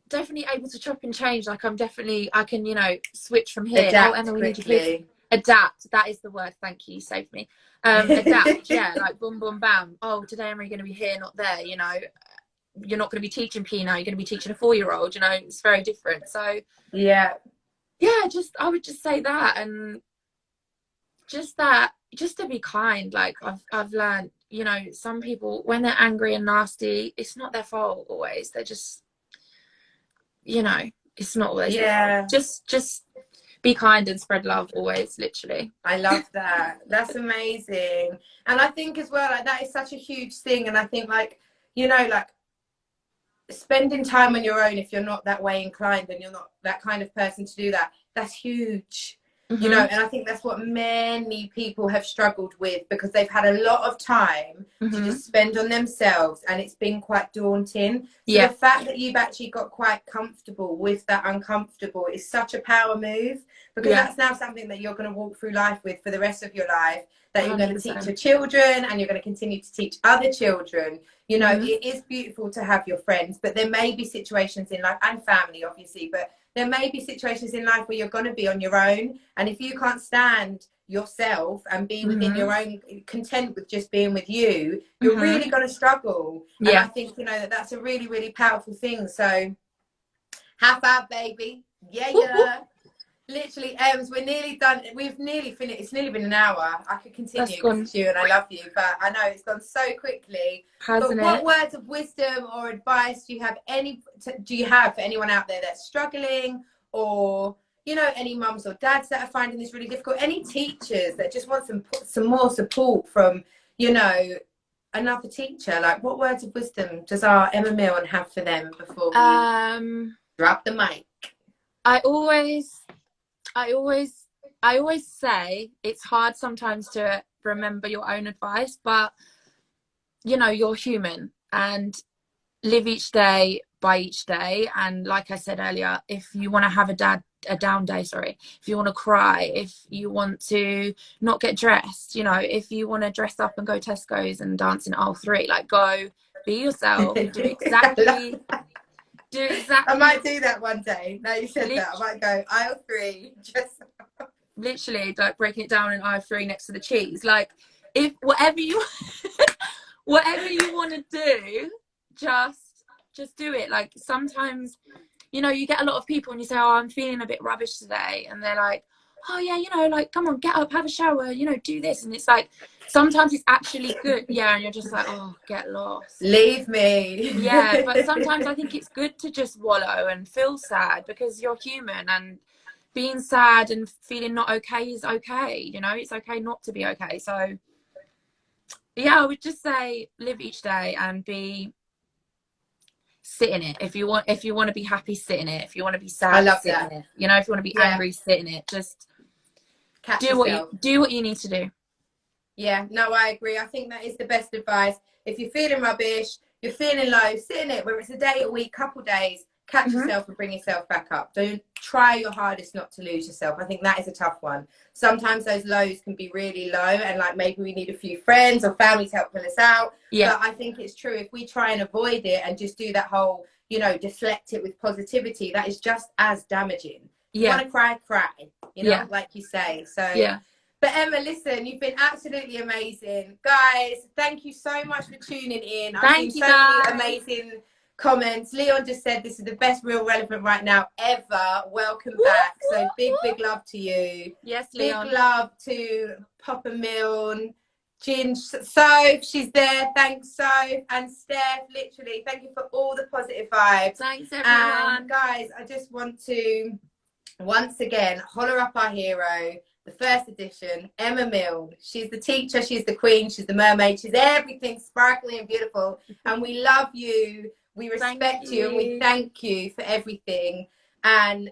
definitely able to chop and change. Like, I can, you know, switch from here.
Adapt
Emma, we need you,
quickly.
please. Adapt, that is the word. Thank you, saved me. Adapt. Yeah, like, boom boom bam. Oh, today Emma, you're going to be here, not there, you know? You're not going to be teaching P now, you're going to be teaching a 4-year-old, you know? It's very different. So yeah, I would just say that, and just to be kind. Like, I've learned, you know, some people, when they're angry and nasty, it's not their fault always. They're just, you know, it's not always their fault. Just be kind and spread love always, literally.
I love that. That's amazing. And I think as well, like, that is such a huge thing. And I think, like, you know, like, spending time on your own, if you're not that way inclined and you're not that kind of person to do that, that's huge. You know, and I think that's what many people have struggled with, because they've had a lot of time to just spend on themselves, and it's been quite daunting. So the fact that you've actually got quite comfortable with that uncomfortable is such a power move, because that's now something that you're going to walk through life with for the rest of your life, that you're 100%. Going to teach your children, and you're going to continue to teach other children. You know, it is beautiful to have your friends, but there may be situations in life, and family obviously, but there may be situations in life where you're going to be on your own. And if you can't stand yourself and be within your own, content with just being with you, you're really going to struggle. And I think, you know, that's a really, really powerful thing. So, high five, baby. Yeah. Literally, we're nearly done. We've nearly finished. It's nearly been an hour. I could continue because it's you and I love you, but I know it's gone so quickly. But what words of wisdom or advice do you have for anyone out there that's struggling, or, you know, any mums or dads that are finding this really difficult? Any teachers that just want some more support from, you know, another teacher? Like, what words of wisdom does our Emma Milne have for them before we drop the mic?
I always say it's hard sometimes to remember your own advice, but, you know, you're human, and live each day by each day. And like I said earlier, if you want to have a down day, if you want to cry, if you want to not get dressed, you know, if you want to dress up and go Tesco's and dance in aisle 3, like, go be yourself, do exactly
I might do that one day. Now you said that, I might go aisle 3, just
literally, like, breaking it down in aisle 3 next to the cheese. Like, if whatever you want to do, just do it. Like, sometimes, you know, you get a lot of people and you say, oh, I'm feeling a bit rubbish today, and they're like, oh yeah, you know, like, come on, get up, have a shower, you know, do this. And it's like, sometimes it's actually good, and you're just like, oh, get lost,
leave me.
But sometimes I think it's good to just wallow and feel sad, because you're human, and being sad and feeling not okay is okay, you know. It's okay not to be okay. So yeah, I would just say live each day and sit in it. If you want to be happy, sit in it. If you want to be sad, sit in it. You know, if you want to be angry, sit in it. Just do what you need to do.
Yeah, no, I agree. I think that is the best advice. If you're feeling rubbish, you're feeling low, sit in it, whether it's a day, a week, couple days, catch yourself and bring yourself back up. Don't try your hardest not to lose yourself. I think that is a tough one. Sometimes those lows can be really low, and like maybe we need a few friends or family to help pull us out.
Yeah.
But I think it's true, if we try and avoid it and just do that whole, you know, deflect it with positivity, that is just as damaging. You want to cry, you know, like you say. So
yeah.
But Emma, listen, you've been absolutely amazing. Guys, thank you so much for tuning in. I've seen so many amazing comments. Leon just said this is the best Real Relevant right now ever. Welcome back. So big love to you.
Yes, Leon.
Big love to Papa Milne, Ginge, Soph, she's there. Thanks, Soph. And Steph, literally, thank you for all the positive vibes.
Thanks, everyone.
And guys, I just want to, once again, holler up our hero. The first edition, Emma Milne. She's the teacher, she's the queen, she's the mermaid, she's everything sparkly and beautiful. And we love you, we respect you, and we thank you for everything. And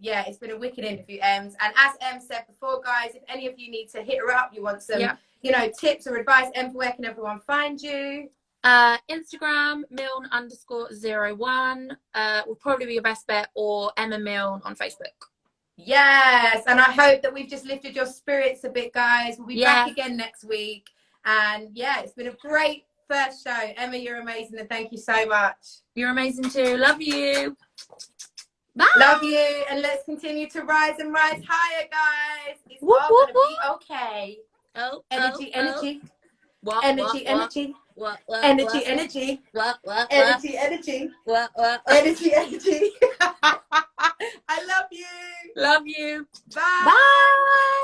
yeah, it's been a wicked interview, Ems. And as Em said before, guys, if any of you need to hit her up, you want some, you know, tips or advice, Em, where can everyone find you?
Instagram, Milne_01 will probably be your best bet, or Emma Milne on Facebook.
Yes, and I hope that we've just lifted your spirits a bit, guys. We'll be back again next week. And yeah, it's been a great first show. Emma, you're amazing, and thank you so much.
You're amazing too. Love you. Bye.
Love you, and let's continue to rise and rise higher, guys. It's all gonna be okay. Energy. Energy. Energy. Energy. Energy. I love you.
Love you.
Bye.
Bye.